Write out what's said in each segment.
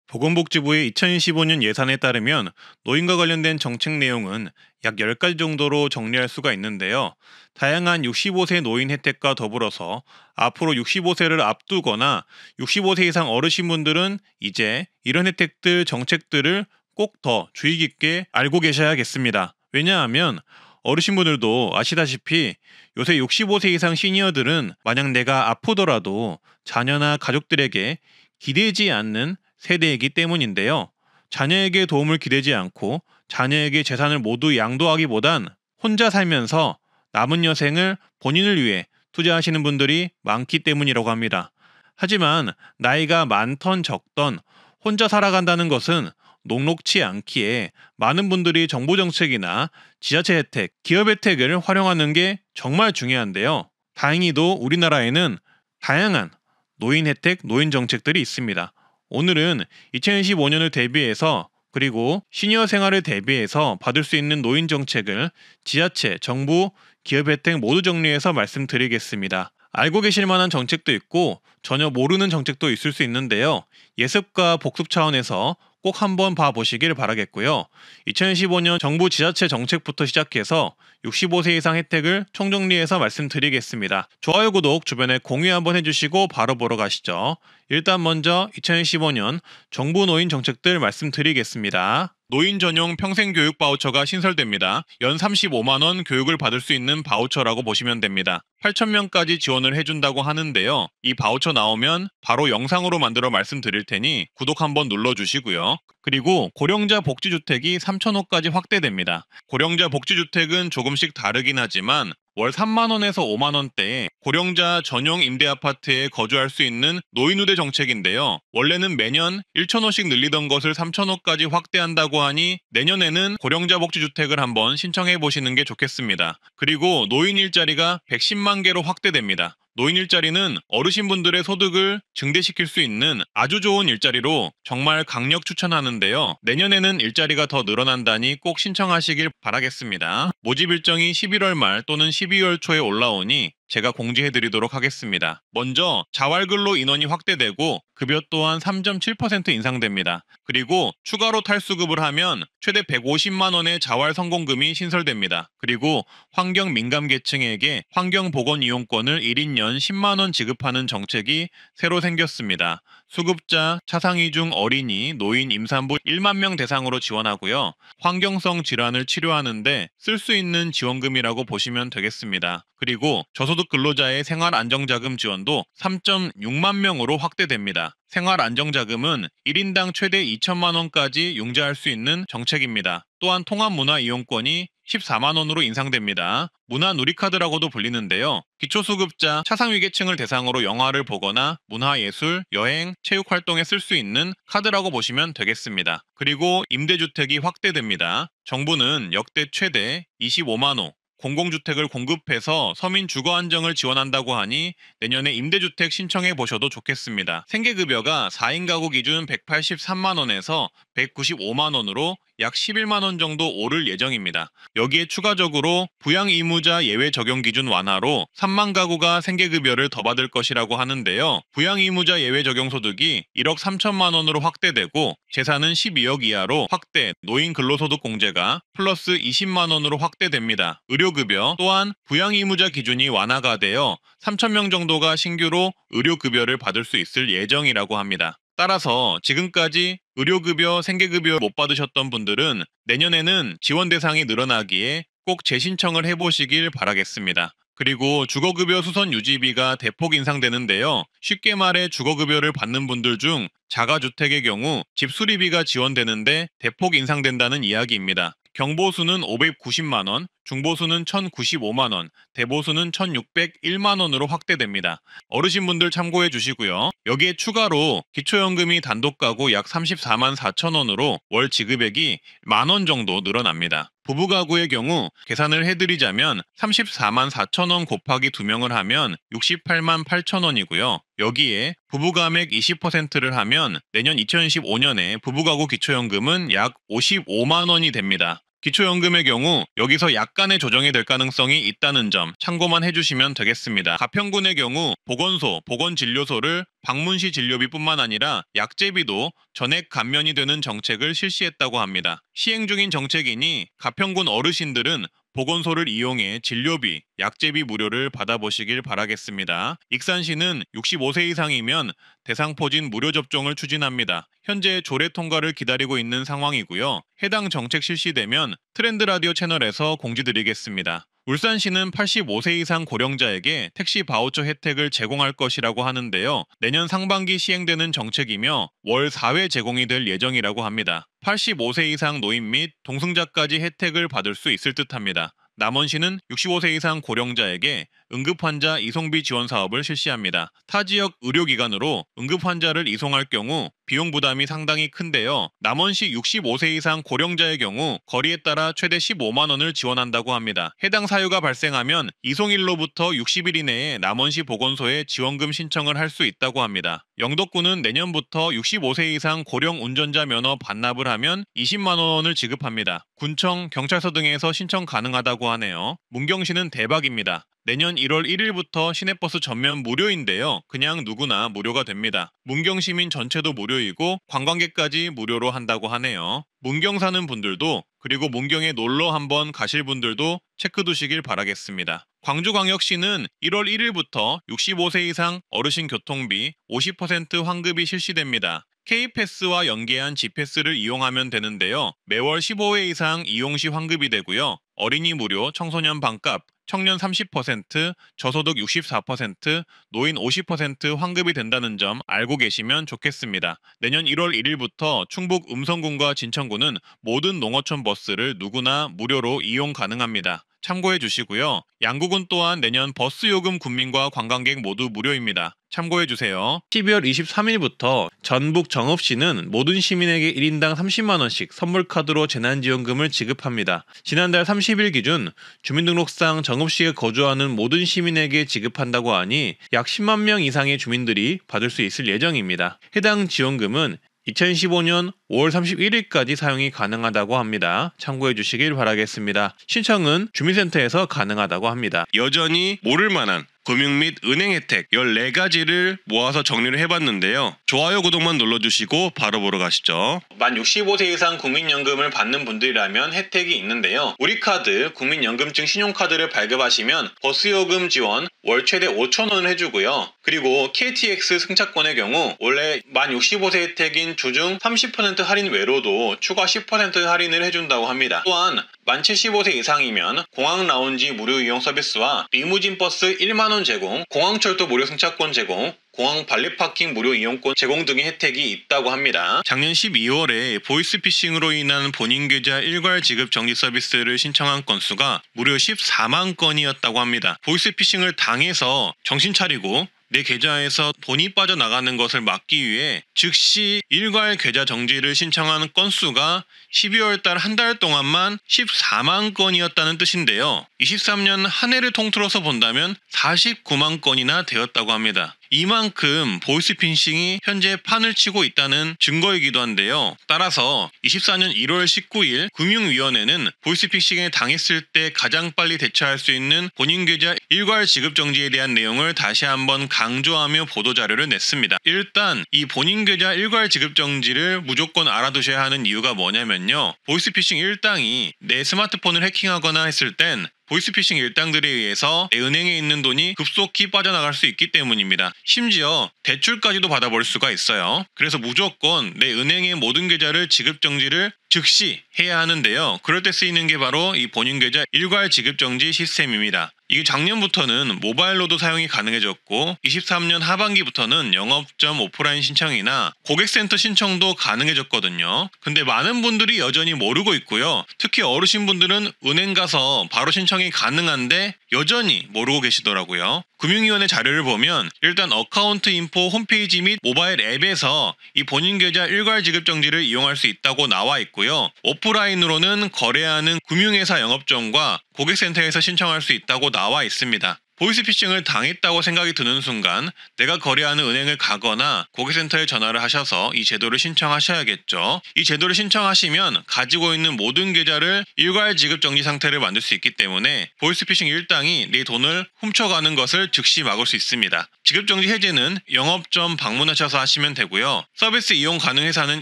보건복지부의 2025년 예산에 따르면 노인과 관련된 정책 내용은 약 10가지 정도로 정리할 수가 있는데요. 다양한 65세 노인 혜택과 더불어서 앞으로 65세를 앞두거나 65세 이상 어르신분들은 이제 이런 혜택들, 정책들을 꼭 더 주의 깊게 알고 계셔야겠습니다. 왜냐하면 어르신분들도 아시다시피 요새 65세 이상 시니어들은 만약 내가 아프더라도 자녀나 가족들에게 기대지 않는 세대이기 때문인데요. 자녀에게 도움을 기대지 않고 자녀에게 재산을 모두 양도하기보단 혼자 살면서 남은 여생을 본인을 위해 투자하시는 분들이 많기 때문이라고 합니다. 하지만 나이가 많던 적던 혼자 살아간다는 것은 녹록치 않기에 많은 분들이 정부 정책이나 지자체 혜택, 기업 혜택을 활용하는 게 정말 중요한데요. 다행히도 우리나라에는 다양한 노인 혜택, 노인 정책들이 있습니다. 오늘은 2025년을 대비해서 그리고 시니어 생활을 대비해서 받을 수 있는 노인 정책을 지자체, 정부, 기업 혜택 모두 정리해서 말씀드리겠습니다. 알고 계실 만한 정책도 있고 전혀 모르는 정책도 있을 수 있는데요. 예습과 복습 차원에서 꼭 한번 봐보시길 바라겠고요. 2015년 정부 지자체 정책부터 시작해서 65세 이상 혜택을 총정리해서 말씀드리겠습니다. 좋아요, 구독, 주변에 공유 한번 해주시고 바로 보러 가시죠. 일단 먼저 2015년 정부 노인 정책들 말씀드리겠습니다. 노인 전용 평생교육 바우처가 신설됩니다. 연 35만 원 교육을 받을 수 있는 바우처라고 보시면 됩니다. 8,000명까지 지원을 해준다고 하는데요. 이 바우처 나오면 바로 영상으로 만들어 말씀드릴 테니 구독 한번 눌러주시고요. 그리고 고령자 복지주택이 3,000호까지 확대됩니다. 고령자 복지주택은 조금씩 다르긴 하지만 월 3만 원에서 5만 원대에 고령자 전용 임대 아파트에 거주할 수 있는 노인우대 정책인데요. 원래는 매년 1,000호씩 늘리던 것을 3,000호까지 확대한다고 하니 내년에는 고령자 복지주택을 한번 신청해 보시는 게 좋겠습니다. 그리고 노인 일자리가 110만 개로 확대됩니다. 노인 일자리는 어르신분들의 소득을 증대시킬 수 있는 아주 좋은 일자리로 정말 강력 추천하는데요. 내년에는 일자리가 더 늘어난다니 꼭 신청하시길 바라겠습니다. 모집 일정이 11월 말 또는 12월 초에 올라오니 제가 공지해드리도록 하겠습니다. 먼저 자활근로 인원이 확대되고 급여 또한 3.7% 인상됩니다. 그리고 추가로 탈수급을 하면 최대 150만 원의 자활 성공금이 신설됩니다. 그리고 환경 민감 계층에게 환경보건 이용권을 1인 연 10만 원 지급하는 정책이 새로 생겼습니다. 수급자, 차상위 중 어린이, 노인, 임산부 1만 명 대상으로 지원하고요. 환경성 질환을 치료하는데 쓸 수 있는 지원금이라고 보시면 되겠습니다. 그리고 저소득 근로자의 생활안정자금 지원도 3.6만 명으로 확대됩니다. 생활안정자금은 1인당 최대 2천만 원까지 융자할 수 있는 정책입니다. 또한 통합문화이용권이 14만 원으로 인상됩니다. 문화누리카드라고도 불리는데요. 기초수급자, 차상위계층을 대상으로 영화를 보거나 문화예술, 여행, 체육활동에 쓸 수 있는 카드라고 보시면 되겠습니다. 그리고 임대주택이 확대됩니다. 정부는 역대 최대 25만 호, 공공주택을 공급해서 서민 주거 안정을 지원한다고 하니 내년에 임대주택 신청해 보셔도 좋겠습니다. 생계급여가 4인 가구 기준 183만 원에서 195만 원으로 약 11만 원 정도 오를 예정입니다. 여기에 추가적으로 부양 의무자 예외 적용 기준 완화로 3만 가구가 생계급여를 더 받을 것이라고 하는데요. 부양 의무자 예외 적용 소득이 1억 3천만 원으로 확대되고 재산은 12억 이하로 확대, 노인 근로소득 공제가 플러스 20만 원으로 확대됩니다. 의료급여 또한 부양 의무자 기준이 완화가 되어 3천 명 정도가 신규로 의료급여를 받을 수 있을 예정이라고 합니다. 따라서 지금까지 의료급여, 생계급여 못 받으셨던 분들은 내년에는 지원 대상이 늘어나기에 꼭 재신청을 해보시길 바라겠습니다. 그리고 주거급여 수선 유지비가 대폭 인상되는데요. 쉽게 말해 주거급여를 받는 분들 중 자가주택의 경우 집 수리비가 지원되는데 대폭 인상된다는 이야기입니다. 경보수는 590만 원, 중보수는 1,095만 원, 대보수는 1,601만 원으로 확대됩니다. 어르신분들 참고해 주시고요. 여기에 추가로 기초연금이 단독가구 약 34만 4천 원으로 월 지급액이 만 원 정도 늘어납니다. 부부가구의 경우 계산을 해드리자면 34만 4천 원 곱하기 2명을 하면 68만 8천 원이고요. 여기에 부부가액 20%를 하면 내년 2015년에 부부가구 기초연금은 약 55만 원이 됩니다. 기초연금의 경우 여기서 약간의 조정이 될 가능성이 있다는 점 참고만 해주시면 되겠습니다. 가평군의 경우 보건소, 보건진료소를 방문시 진료비뿐만 아니라 약제비도 전액 감면이 되는 정책을 실시했다고 합니다. 시행 중인 정책이니 가평군 어르신들은 보건소를 이용해 진료비, 약제비 무료를 받아보시길 바라겠습니다. 익산시는 65세 이상이면 대상포진 무료 접종을 추진합니다. 현재 조례 통과를 기다리고 있는 상황이고요. 해당 정책 실시되면 트렌드 라디오 채널에서 공지드리겠습니다. 울산시는 85세 이상 고령자에게 택시 바우처 혜택을 제공할 것이라고 하는데요. 내년 상반기 시행되는 정책이며 월 4회 제공이 될 예정이라고 합니다. 85세 이상 노인 및 동승자까지 혜택을 받을 수 있을 듯합니다. 남원시는 65세 이상 고령자에게 응급환자 이송비 지원 사업을 실시합니다. 타 지역 의료기관으로 응급환자를 이송할 경우 비용 부담이 상당히 큰데요. 남원시 65세 이상 고령자의 경우 거리에 따라 최대 15만 원을 지원한다고 합니다. 해당 사유가 발생하면 이송일로부터 60일 이내에 남원시 보건소에 지원금 신청을 할 수 있다고 합니다. 영덕군은 내년부터 65세 이상 고령 운전자 면허 반납을 하면 20만 원을 지급합니다. 군청, 경찰서 등에서 신청 가능하다고 하네요. 문경시는 대박입니다. 내년 1월 1일부터 시내버스 전면 무료인데요. 그냥 누구나 무료가 됩니다. 문경 시민 전체도 무료이고 관광객까지 무료로 한다고 하네요. 문경 사는 분들도 그리고 문경에 놀러 한번 가실 분들도 체크두시길 바라겠습니다. 광주광역시는 1월 1일부터 65세 이상 어르신 교통비 50% 환급이 실시됩니다. K패스와 연계한 G패스를 이용하면 되는데요. 매월 15회 이상 이용 시 환급이 되고요. 어린이 무료, 청소년 반값, 청년 30%, 저소득 64%, 노인 50% 환급이 된다는 점 알고 계시면 좋겠습니다. 내년 1월 1일부터 충북 음성군과 진천군은 모든 농어촌 버스를 누구나 무료로 이용 가능합니다. 참고해 주시고요. 양구군 또한 내년 버스 요금 군민과 관광객 모두 무료입니다. 참고해 주세요. 12월 23일부터 전북 정읍시는 모든 시민에게 1인당 30만 원씩 선물카드로 재난지원금을 지급합니다. 지난달 30일 기준 주민등록상 정읍시에 거주하는 모든 시민에게 지급한다고 하니 약 10만 명 이상의 주민들이 받을 수 있을 예정입니다. 해당 지원금은 2015년 5월 31일까지 사용이 가능하다고 합니다. 참고해 주시길 바라겠습니다. 신청은 주민센터에서 가능하다고 합니다. 여전히 모를 만한 금융 및 은행 혜택 14가지를 모아서 정리를 해봤는데요. 좋아요, 구독만 눌러주시고 바로 보러 가시죠. 만 65세 이상 국민연금을 받는 분들이라면 혜택이 있는데요. 우리카드, 국민연금증 신용카드를 발급하시면 버스요금 지원 월 최대 5,000원을 해주고요. 그리고 KTX 승차권의 경우 원래 만 65세 혜택인 주중 30% 할인 외로도 추가 10% 할인을 해준다고 합니다. 또한 만 75세 이상이면 공항 라운지 무료 이용 서비스와 리무진 버스 1만원 제공, 공항철도 무료 승차권 제공, 공항 발렛파킹 무료 이용권 제공 등의 혜택이 있다고 합니다. 작년 12월에 보이스피싱으로 인한 본인 계좌 일괄 지급 정지 서비스를 신청한 건수가 무려 14만 건이었다고 합니다. 보이스피싱을 당해서 정신 차리고 내 계좌에서 돈이 빠져나가는 것을 막기 위해 즉시 일괄 계좌 정지를 신청하는 건수가 12월 달 한 달 동안만 14만 건이었다는 뜻인데요. 23년 한 해를 통틀어서 본다면 49만 건이나 되었다고 합니다. 이만큼 보이스피싱이 현재 판을 치고 있다는 증거이기도 한데요. 따라서 24년 1월 19일 금융위원회는 보이스피싱에 당했을 때 가장 빨리 대처할 수 있는 본인 계좌 일괄 지급 정지에 대한 내용을 다시 한번 강조하며 보도자료를 냈습니다. 일단 이 본인 계좌 일괄 지급 정지를 무조건 알아두셔야 하는 이유가 뭐냐면요. 보이스피싱 일당이 내 스마트폰을 해킹하거나 했을 땐 보이스피싱 일당들에 의해서 내 은행에 있는 돈이 급속히 빠져나갈 수 있기 때문입니다. 심지어 대출까지도 받아볼 수가 있어요. 그래서 무조건 내 은행의 모든 계좌를 지급 정지를 즉시 해야 하는데요. 그럴 때 쓰이는 게 바로 이 본인 계좌 일괄 지급 정지 시스템입니다. 이게 작년부터는 모바일로도 사용이 가능해졌고 23년 하반기부터는 영업점 오프라인 신청이나 고객센터 신청도 가능해졌거든요. 근데 많은 분들이 여전히 모르고 있고요. 특히 어르신분들은 은행 가서 바로 신청이 가능한데 여전히 모르고 계시더라고요. 금융위원회 자료를 보면 일단 어카운트 인포 홈페이지 및 모바일 앱에서 이 본인 계좌 일괄 지급 정지를 이용할 수 있다고 나와 있고요. 오프라인으로는 거래하는 금융회사 영업점과 고객센터에서 신청할 수 있다고 나와 있습니다. 보이스피싱을 당했다고 생각이 드는 순간 내가 거래하는 은행을 가거나 고객센터에 전화를 하셔서 이 제도를 신청하셔야겠죠. 이 제도를 신청하시면 가지고 있는 모든 계좌를 일괄 지급 정지 상태를 만들 수 있기 때문에 보이스피싱 일당이 내 돈을 훔쳐가는 것을 즉시 막을 수 있습니다. 지급 정지 해제는 영업점 방문하셔서 하시면 되고요. 서비스 이용 가능 회사는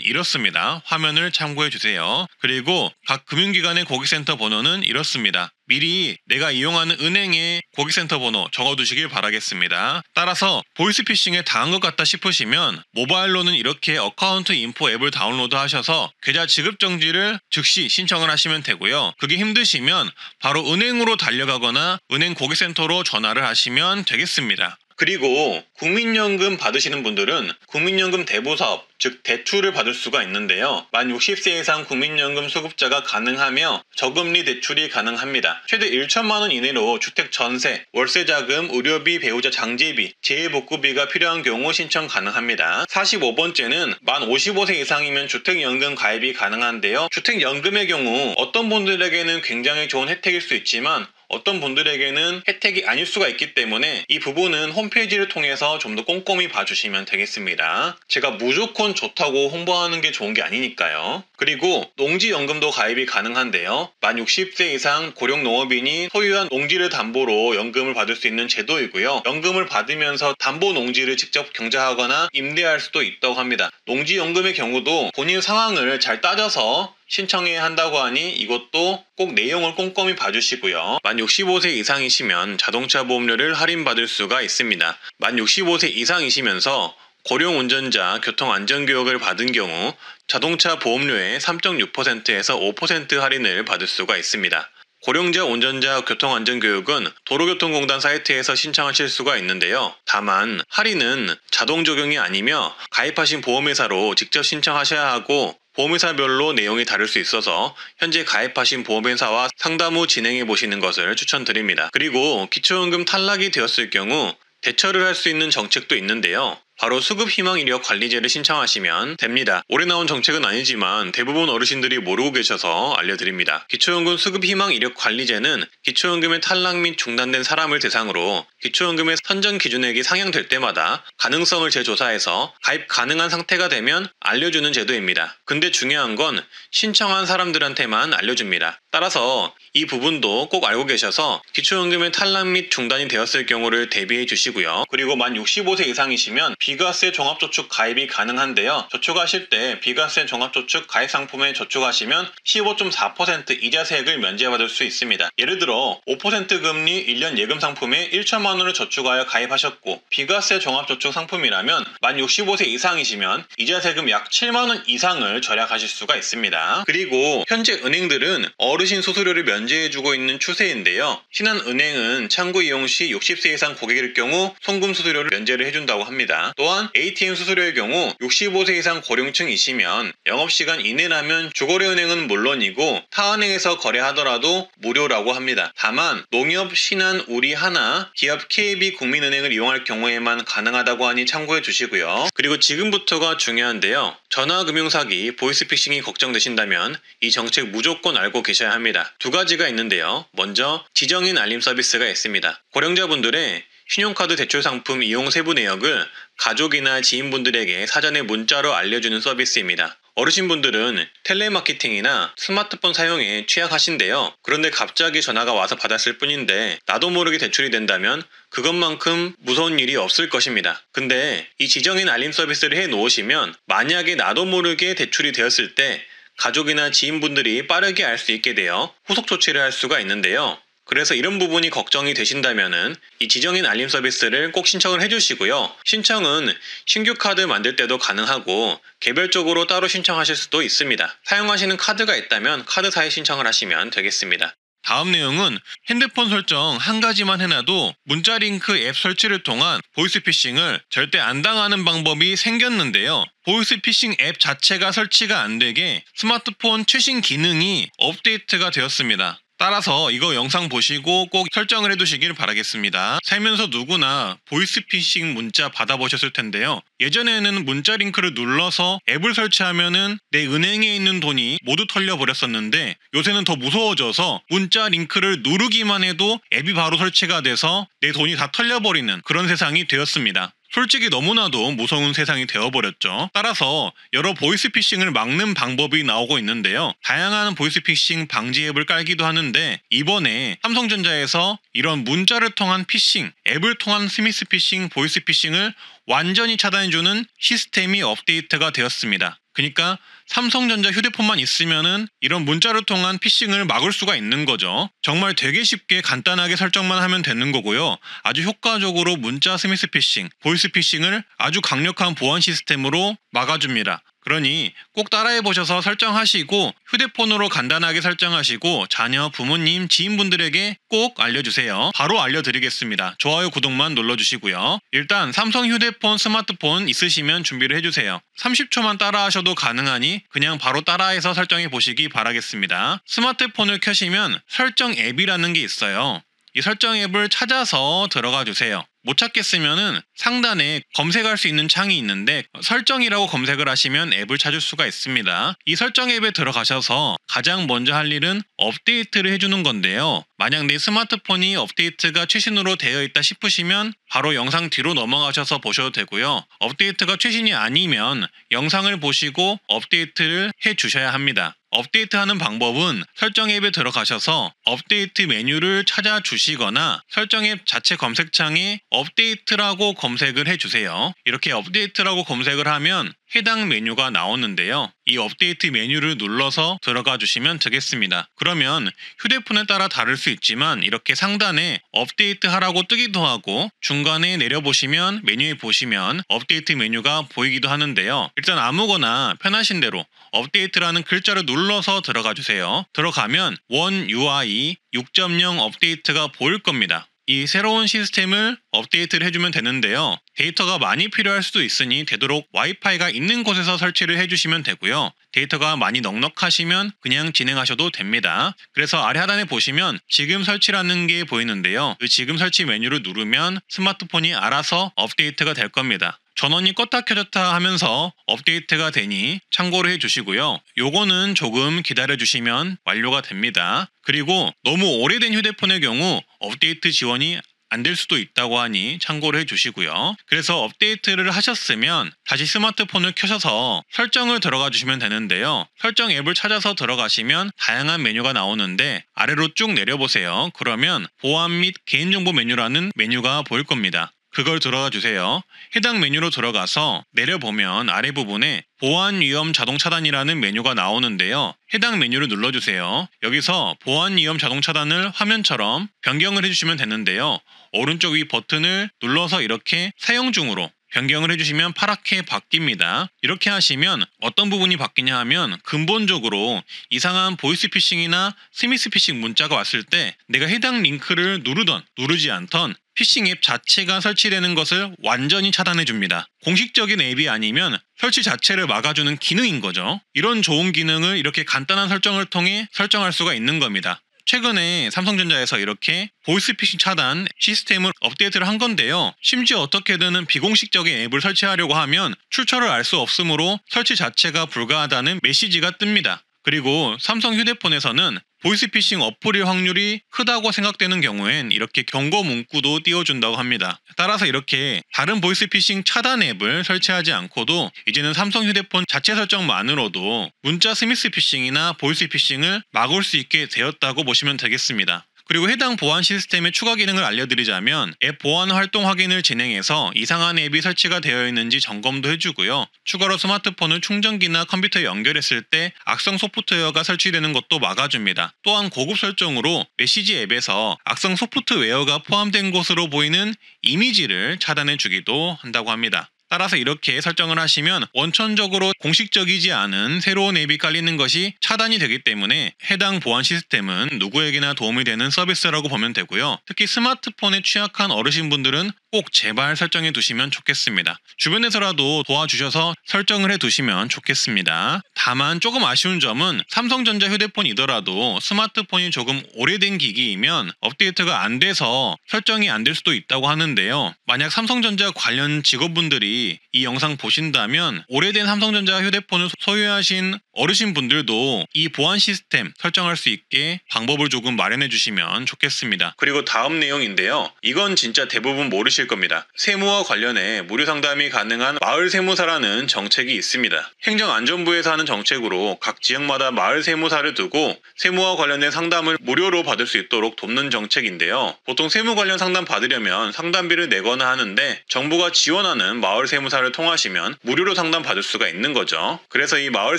이렇습니다. 화면을 참고해 주세요. 그리고 각 금융기관의 고객센터 번호는 이렇습니다. 미리 내가 이용하는 은행의 고객센터 번호 적어두시길 바라겠습니다. 따라서 보이스피싱에 당한 것 같다 싶으시면 모바일로는 이렇게 어카운트 인포 앱을 다운로드 하셔서 계좌 지급 정지를 즉시 신청을 하시면 되고요. 그게 힘드시면 바로 은행으로 달려가거나 은행 고객센터로 전화를 하시면 되겠습니다. 그리고 국민연금 받으시는 분들은 국민연금 대보사업, 즉 대출을 받을 수가 있는데요. 만 60세 이상 국민연금 수급자가 가능하며 저금리 대출이 가능합니다. 최대 1천만 원 이내로 주택 전세, 월세자금, 의료비, 배우자 장제비, 재해복구비가 필요한 경우 신청 가능합니다. 45번째는 만 55세 이상이면 주택연금 가입이 가능한데요. 주택연금의 경우 어떤 분들에게는 굉장히 좋은 혜택일 수 있지만 어떤 분들에게는 혜택이 아닐 수가 있기 때문에 이 부분은 홈페이지를 통해서 좀 더 꼼꼼히 봐주시면 되겠습니다. 제가 무조건 좋다고 홍보하는 게 좋은 게 아니니까요. 그리고 농지연금도 가입이 가능한데요. 만 60세 이상 고령농업인이 소유한 농지를 담보로 연금을 받을 수 있는 제도이고요. 연금을 받으면서 담보 농지를 직접 경자하거나 임대할 수도 있다고 합니다. 농지연금의 경우도 본인 상황을 잘 따져서 신청해야 한다고 하니 이것도 꼭 내용을 꼼꼼히 봐주시고요. 만 65세 이상이시면 자동차 보험료를 할인받을 수가 있습니다. 만 65세 이상이시면서 고령 운전자 교통안전교육을 받은 경우 자동차 보험료의 3.6%에서 5% 할인을 받을 수가 있습니다. 고령자 운전자 교통안전교육은 도로교통공단 사이트에서 신청하실 수가 있는데요. 다만 할인은 자동 적용이 아니며 가입하신 보험회사로 직접 신청하셔야 하고 보험회사별로 내용이 다를 수 있어서 현재 가입하신 보험회사와 상담 후 진행해 보시는 것을 추천드립니다. 그리고 기초연금 탈락이 되었을 경우 대처를 할 수 있는 정책도 있는데요. 바로 수급희망이력관리제를 신청하시면 됩니다. 올해 나온 정책은 아니지만 대부분 어르신들이 모르고 계셔서 알려드립니다. 기초연금 수급희망이력관리제는 기초연금의 탈락 및 중단된 사람을 대상으로 기초연금의 선정 기준액이 상향될 때마다 가능성을 재조사해서 가입 가능한 상태가 되면 알려주는 제도입니다. 근데 중요한 건 신청한 사람들한테만 알려줍니다. 따라서 이 부분도 꼭 알고 계셔서 기초연금의 탈락 및 중단이 되었을 경우를 대비해 주시고요. 그리고 만 65세 이상이시면 비과세 종합저축 가입이 가능한데요. 저축하실 때 비과세 종합저축 가입 상품에 저축하시면 15.4% 이자세액을 면제받을 수 있습니다. 예를 들어 5% 금리 1년 예금 상품에 1천만 원을 저축하여 가입하셨고 비과세 종합저축 상품이라면 만 65세 이상이시면 이자세금 약 7만 원 이상을 절약하실 수가 있습니다. 그리고 현재 은행들은 어르신 수수료를 면제해주고 있는 추세인데요. 신한은행은 창구 이용 시 60세 이상 고객일 경우 송금 수수료를 면제를 해준다고 합니다. 또한 ATM 수수료의 경우 65세 이상 고령층이시면 영업시간 이내라면 주거래은행은 물론이고 타은행에서 거래하더라도 무료라고 합니다. 다만 농협, 신한, 우리하나, 기업 KB 국민은행을 이용할 경우에만 가능하다고 하니 참고해 주시고요. 그리고 지금부터가 중요한데요. 전화금융사기, 보이스피싱이 걱정되신다면 이 정책 무조건 알고 계셔야 합니다. 두 가지가 있는데요. 먼저 지정인 알림 서비스가 있습니다. 고령자분들의 신용카드 대출 상품 이용 세부 내역을 가족이나 지인분들에게 사전에 문자로 알려주는 서비스입니다. 어르신분들은 텔레마케팅이나 스마트폰 사용에 취약하신데요. 그런데 갑자기 전화가 와서 받았을 뿐인데 나도 모르게 대출이 된다면 그것만큼 무서운 일이 없을 것입니다. 근데 이 지정인 알림 서비스를 해 놓으시면 만약에 나도 모르게 대출이 되었을 때 가족이나 지인분들이 빠르게 알 수 있게 되어 후속 조치를 할 수가 있는데요. 그래서 이런 부분이 걱정이 되신다면은 이 지정인 알림 서비스를 꼭 신청을 해주시고요. 신청은 신규 카드 만들 때도 가능하고 개별적으로 따로 신청하실 수도 있습니다. 사용하시는 카드가 있다면 카드사에 신청을 하시면 되겠습니다. 다음 내용은 핸드폰 설정 한 가지만 해놔도 문자 링크 앱 설치를 통한 보이스피싱을 절대 안 당하는 방법이 생겼는데요. 보이스피싱 앱 자체가 설치가 안 되게 스마트폰 최신 기능이 업데이트가 되었습니다. 따라서 이거 영상 보시고 꼭 설정을 해두시길 바라겠습니다. 살면서 누구나 보이스피싱 문자 받아보셨을 텐데요. 예전에는 문자 링크를 눌러서 앱을 설치하면은 내 은행에 있는 돈이 모두 털려버렸었는데 요새는 더 무서워져서 문자 링크를 누르기만 해도 앱이 바로 설치가 돼서 내 돈이 다 털려버리는 그런 세상이 되었습니다. 솔직히 너무나도 무서운 세상이 되어버렸죠. 따라서 여러 보이스피싱을 막는 방법이 나오고 있는데요. 다양한 보이스피싱 방지 앱을 깔기도 하는데 이번에 삼성전자에서 이런 문자를 통한 피싱, 앱을 통한 스미스피싱, 보이스피싱을 완전히 차단해주는 시스템이 업데이트가 되었습니다. 그러니까 삼성전자 휴대폰만 있으면은 이런 문자를 통한 피싱을 막을 수가 있는 거죠. 정말 되게 쉽게 간단하게 설정만 하면 되는 거고요. 아주 효과적으로 문자 스미스피싱, 보이스피싱을 아주 강력한 보안 시스템으로 막아줍니다. 그러니 꼭 따라해보셔서 설정하시고 휴대폰으로 간단하게 설정하시고 자녀, 부모님, 지인분들에게 꼭 알려주세요. 바로 알려드리겠습니다. 좋아요, 구독만 눌러주시고요. 일단 삼성 휴대폰, 스마트폰 있으시면 준비를 해주세요. 30초만 따라하셔도 가능하니 그냥 바로 따라해서 설정해 보시기 바라겠습니다. 스마트폰을 켜시면 설정 앱이라는 게 있어요. 이 설정 앱을 찾아서 들어가 주세요. 못 찾겠으면은 상단에 검색할 수 있는 창이 있는데 설정이라고 검색을 하시면 앱을 찾을 수가 있습니다. 이 설정 앱에 들어가셔서 가장 먼저 할 일은 업데이트를 해주는 건데요. 만약 내 스마트폰이 업데이트가 최신으로 되어 있다 싶으시면 바로 영상 뒤로 넘어가셔서 보셔도 되고요. 업데이트가 최신이 아니면 영상을 보시고 업데이트를 해 주셔야 합니다. 업데이트하는 방법은 설정 앱에 들어가셔서 업데이트 메뉴를 찾아주시거나 설정 앱 자체 검색창에 업데이트라고 검색을 해주세요. 이렇게 업데이트라고 검색을 하면 해당 메뉴가 나오는데요. 이 업데이트 메뉴를 눌러서 들어가 주시면 되겠습니다. 그러면 휴대폰에 따라 다를 수 있지만 이렇게 상단에 업데이트 하라고 뜨기도 하고 중간에 내려보시면 메뉴에 보시면 업데이트 메뉴가 보이기도 하는데요. 일단 아무거나 편하신 대로 업데이트라는 글자를 눌러서 들어가 주세요. 들어가면 원 UI 6.0 업데이트가 보일 겁니다. 이 새로운 시스템을 업데이트를 해주면 되는데요. 데이터가 많이 필요할 수도 있으니 되도록 와이파이가 있는 곳에서 설치를 해주시면 되고요. 데이터가 많이 넉넉하시면 그냥 진행하셔도 됩니다. 그래서 아래 하단에 보시면 지금 설치라는 게 보이는데요. 그 지금 설치 메뉴를 누르면 스마트폰이 알아서 업데이트가 될 겁니다. 전원이 껐다 켜졌다 하면서 업데이트가 되니 참고를 해주시고요. 요거는 조금 기다려주시면 완료가 됩니다. 그리고 너무 오래된 휴대폰의 경우 업데이트 지원이 안 될 수도 있다고 하니 참고를 해주시고요. 그래서 업데이트를 하셨으면 다시 스마트폰을 켜셔서 설정을 들어가 주시면 되는데요. 설정 앱을 찾아서 들어가시면 다양한 메뉴가 나오는데 아래로 쭉 내려보세요. 그러면 보안 및 개인정보 메뉴라는 메뉴가 보일 겁니다. 그걸 들어가 주세요. 해당 메뉴로 들어가서 내려보면 아래 부분에 보안 위험 자동 차단이라는 메뉴가 나오는데요. 해당 메뉴를 눌러주세요. 여기서 보안 위험 자동 차단을 화면처럼 변경을 해주시면 되는데요. 오른쪽 위 버튼을 눌러서 이렇게 사용 중으로 변경을 해주시면 파랗게 바뀝니다. 이렇게 하시면 어떤 부분이 바뀌냐 하면 근본적으로 이상한 보이스피싱이나 스미스피싱 문자가 왔을 때 내가 해당 링크를 누르던 누르지 않던 피싱 앱 자체가 설치되는 것을 완전히 차단해줍니다. 공식적인 앱이 아니면 설치 자체를 막아주는 기능인 거죠. 이런 좋은 기능을 이렇게 간단한 설정을 통해 설정할 수가 있는 겁니다. 최근에 삼성전자에서 이렇게 보이스피싱 차단 시스템을 업데이트를 한 건데요. 심지어 어떻게든 비공식적인 앱을 설치하려고 하면 출처를 알 수 없으므로 설치 자체가 불가하다는 메시지가 뜹니다. 그리고 삼성 휴대폰에서는 보이스피싱 엎불일 확률이 크다고 생각되는 경우엔 이렇게 경고 문구도 띄워준다고 합니다. 따라서 이렇게 다른 보이스피싱 차단 앱을 설치하지 않고도 이제는 삼성 휴대폰 자체 설정만으로도 문자 스미스피싱이나 보이스피싱을 막을 수 있게 되었다고 보시면 되겠습니다. 그리고 해당 보안 시스템의 추가 기능을 알려드리자면 앱 보안 활동 확인을 진행해서 이상한 앱이 설치가 되어 있는지 점검도 해주고요. 추가로 스마트폰을 충전기나 컴퓨터에 연결했을 때 악성 소프트웨어가 설치되는 것도 막아줍니다. 또한 고급 설정으로 메시지 앱에서 악성 소프트웨어가 포함된 것으로 보이는 이미지를 차단해주기도 한다고 합니다. 따라서 이렇게 설정을 하시면 원천적으로 공식적이지 않은 새로운 앱이 깔리는 것이 차단이 되기 때문에 해당 보안 시스템은 누구에게나 도움이 되는 서비스라고 보면 되고요. 특히 스마트폰에 취약한 어르신분들은 꼭 제발 설정해 두시면 좋겠습니다. 주변에서라도 도와주셔서 설정을 해 두시면 좋겠습니다. 다만 조금 아쉬운 점은 삼성전자 휴대폰이더라도 스마트폰이 조금 오래된 기기이면 업데이트가 안 돼서 설정이 안 될 수도 있다고 하는데요. 만약 삼성전자 관련 직원분들이 이 영상 보신다면 오래된 삼성전자 휴대폰을 소유하신 어르신 분들도 이 보안 시스템 설정할 수 있게 방법을 조금 마련해 주시면 좋겠습니다. 그리고 다음 내용인데요. 이건 진짜 대부분 모르실 겁니다. 세무와 관련해 무료 상담이 가능한 마을 세무사라는 정책이 있습니다. 행정안전부에서 하는 정책으로 각 지역마다 마을 세무사를 두고 세무와 관련된 상담을 무료로 받을 수 있도록 돕는 정책인데요. 보통 세무 관련 상담 받으려면 상담비를 내거나 하는데 정부가 지원하는 마을 세무사를 통하시면 무료로 상담 받을 수가 있는 거죠. 그래서 이 마을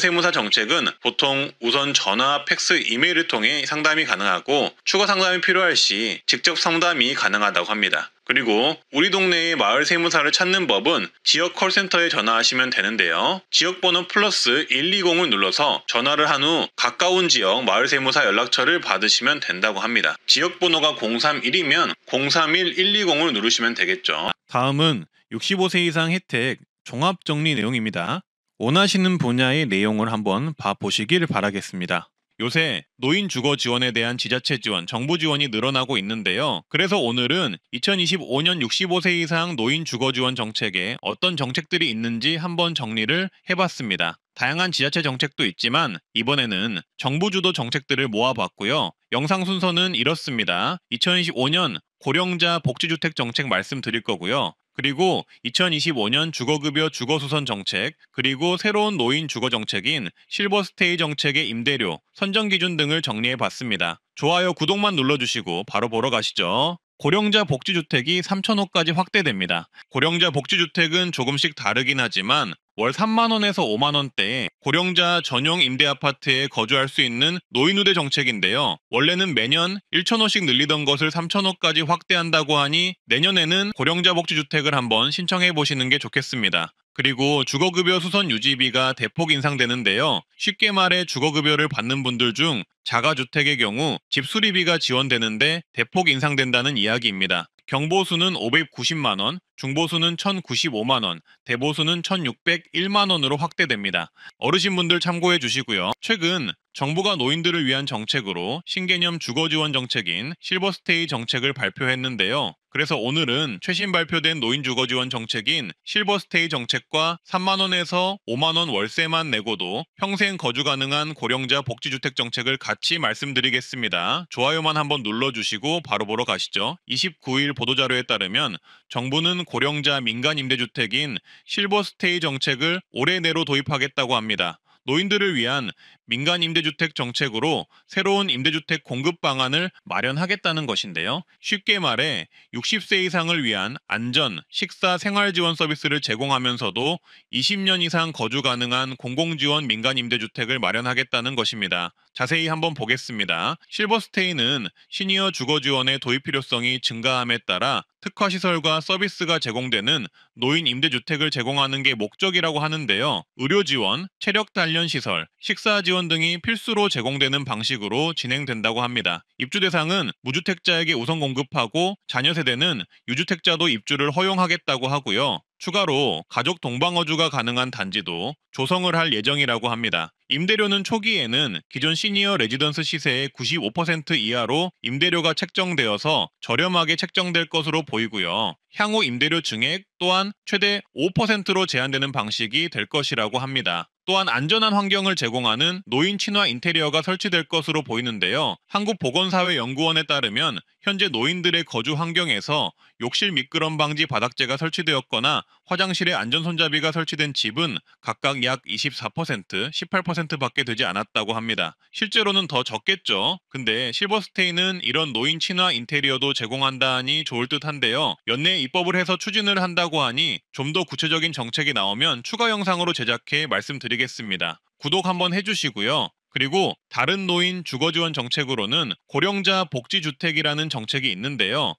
세무사 정책은 보통 우선 전화, 팩스, 이메일을 통해 상담이 가능하고 추가 상담이 필요할 시 직접 상담이 가능하다고 합니다. 그리고 우리 동네의 마을 세무사를 찾는 법은 지역 콜센터에 전화하시면 되는데요. 지역번호 플러스 120을 눌러서 전화를 한 후 가까운 지역 마을 세무사 연락처를 받으시면 된다고 합니다. 지역번호가 031이면 031-120을 누르시면 되겠죠. 다음은 65세 이상 혜택 종합정리 내용입니다. 원하시는 분야의 내용을 한번 봐보시길 바라겠습니다. 요새 노인 주거 지원에 대한 지자체 지원, 정부 지원이 늘어나고 있는데요. 그래서 오늘은 2025년 65세 이상 노인 주거 지원 정책에 어떤 정책들이 있는지 한번 정리를 해봤습니다. 다양한 지자체 정책도 있지만 이번에는 정부 주도 정책들을 모아봤고요. 영상 순서는 이렇습니다. 2025년 고령자 복지주택 정책 말씀드릴 거고요. 그리고 2025년 주거급여 주거수선 정책, 그리고 새로운 노인 주거 정책인 실버스테이 정책의 임대료, 선정기준 등을 정리해봤습니다. 좋아요, 구독만 눌러주시고 바로 보러 가시죠. 고령자 복지주택이 3,000호까지 확대됩니다. 고령자 복지주택은 조금씩 다르긴 하지만 월 3만원에서 5만원대에 고령자 전용 임대아파트에 거주할 수 있는 노인우대 정책인데요. 원래는 매년 1,000호씩 늘리던 것을 3,000호까지 확대한다고 하니 내년에는 고령자 복지주택을 한번 신청해 보시는 게 좋겠습니다. 그리고 주거급여 수선 유지비가 대폭 인상되는데요. 쉽게 말해 주거급여를 받는 분들 중 자가주택의 경우 집 수리비가 지원되는데 대폭 인상된다는 이야기입니다. 경보수는 590만원, 중보수는 1,095만원, 대보수는 1,601만원으로 확대됩니다. 어르신분들 참고해 주시고요. 최근 정부가 노인들을 위한 정책으로 신개념 주거지원 정책인 실버스테이 정책을 발표했는데요. 그래서 오늘은 최신 발표된 노인 주거지원 정책인 실버스테이 정책과 3만원에서 5만원 월세만 내고도 평생 거주 가능한 고령자 복지주택 정책을 같이 말씀드리겠습니다. 좋아요만 한번 눌러주시고 바로 보러 가시죠. 29일 보도자료에 따르면 정부는 고령자 민간 임대주택인 실버스테이 정책을 올해 내로 도입하겠다고 합니다. 노인들을 위한 민간 임대주택 정책으로 새로운 임대주택 공급 방안을 마련하겠다는 것인데요. 쉽게 말해 60세 이상을 위한 안전, 식사, 생활 지원 서비스를 제공하면서도 20년 이상 거주 가능한 공공지원 민간 임대주택을 마련하겠다는 것입니다. 자세히 한번 보겠습니다. 실버스테이는 시니어 주거 지원의 도입 필요성이 증가함에 따라 특화 시설과 서비스가 제공되는 노인 임대주택을 제공하는 게 목적이라고 하는데요. 의료 지원, 체력 단련 시설, 식사 지원 등이 필수로 제공되는 방식으로 진행된다고 합니다. 입주 대상은 무주택자에게 우선 공급하고 자녀 세대는 유주택자도 입주를 허용하겠다고 하고요. 추가로 가족 동방어주가 가능한 단지도 조성을 할 예정이라고 합니다. 임대료는 초기에는 기존 시니어 레지던스 시세의 95% 이하로 임대료가 책정되어서 저렴하게 책정될 것으로 보이고요. 향후 임대료 증액 또한 최대 5%로 제한되는 방식이 될 것이라고 합니다. 또한 안전한 환경을 제공하는 노인 친화 인테리어가 설치될 것으로 보이는데요. 한국보건사회연구원에 따르면 현재 노인들의 거주 환경에서 욕실 미끄럼 방지 바닥재가 설치되었거나 화장실에 안전손잡이가 설치된 집은 각각 약 24%, 18%밖에 되지 않았다고 합니다. 실제로는 더 적겠죠. 근데 실버스테이는 이런 노인 친화 인테리어도 제공한다 하니 좋을 듯 한데요. 연내에 입법을 해서 추진을 한다고 하니 좀 더 구체적인 정책이 나오면 추가 영상으로 제작해 말씀드리겠습니다. 구독 한번 해주시고요. 그리고 다른 노인 주거지원 정책으로는 고령자 복지주택이라는 정책이 있는데요.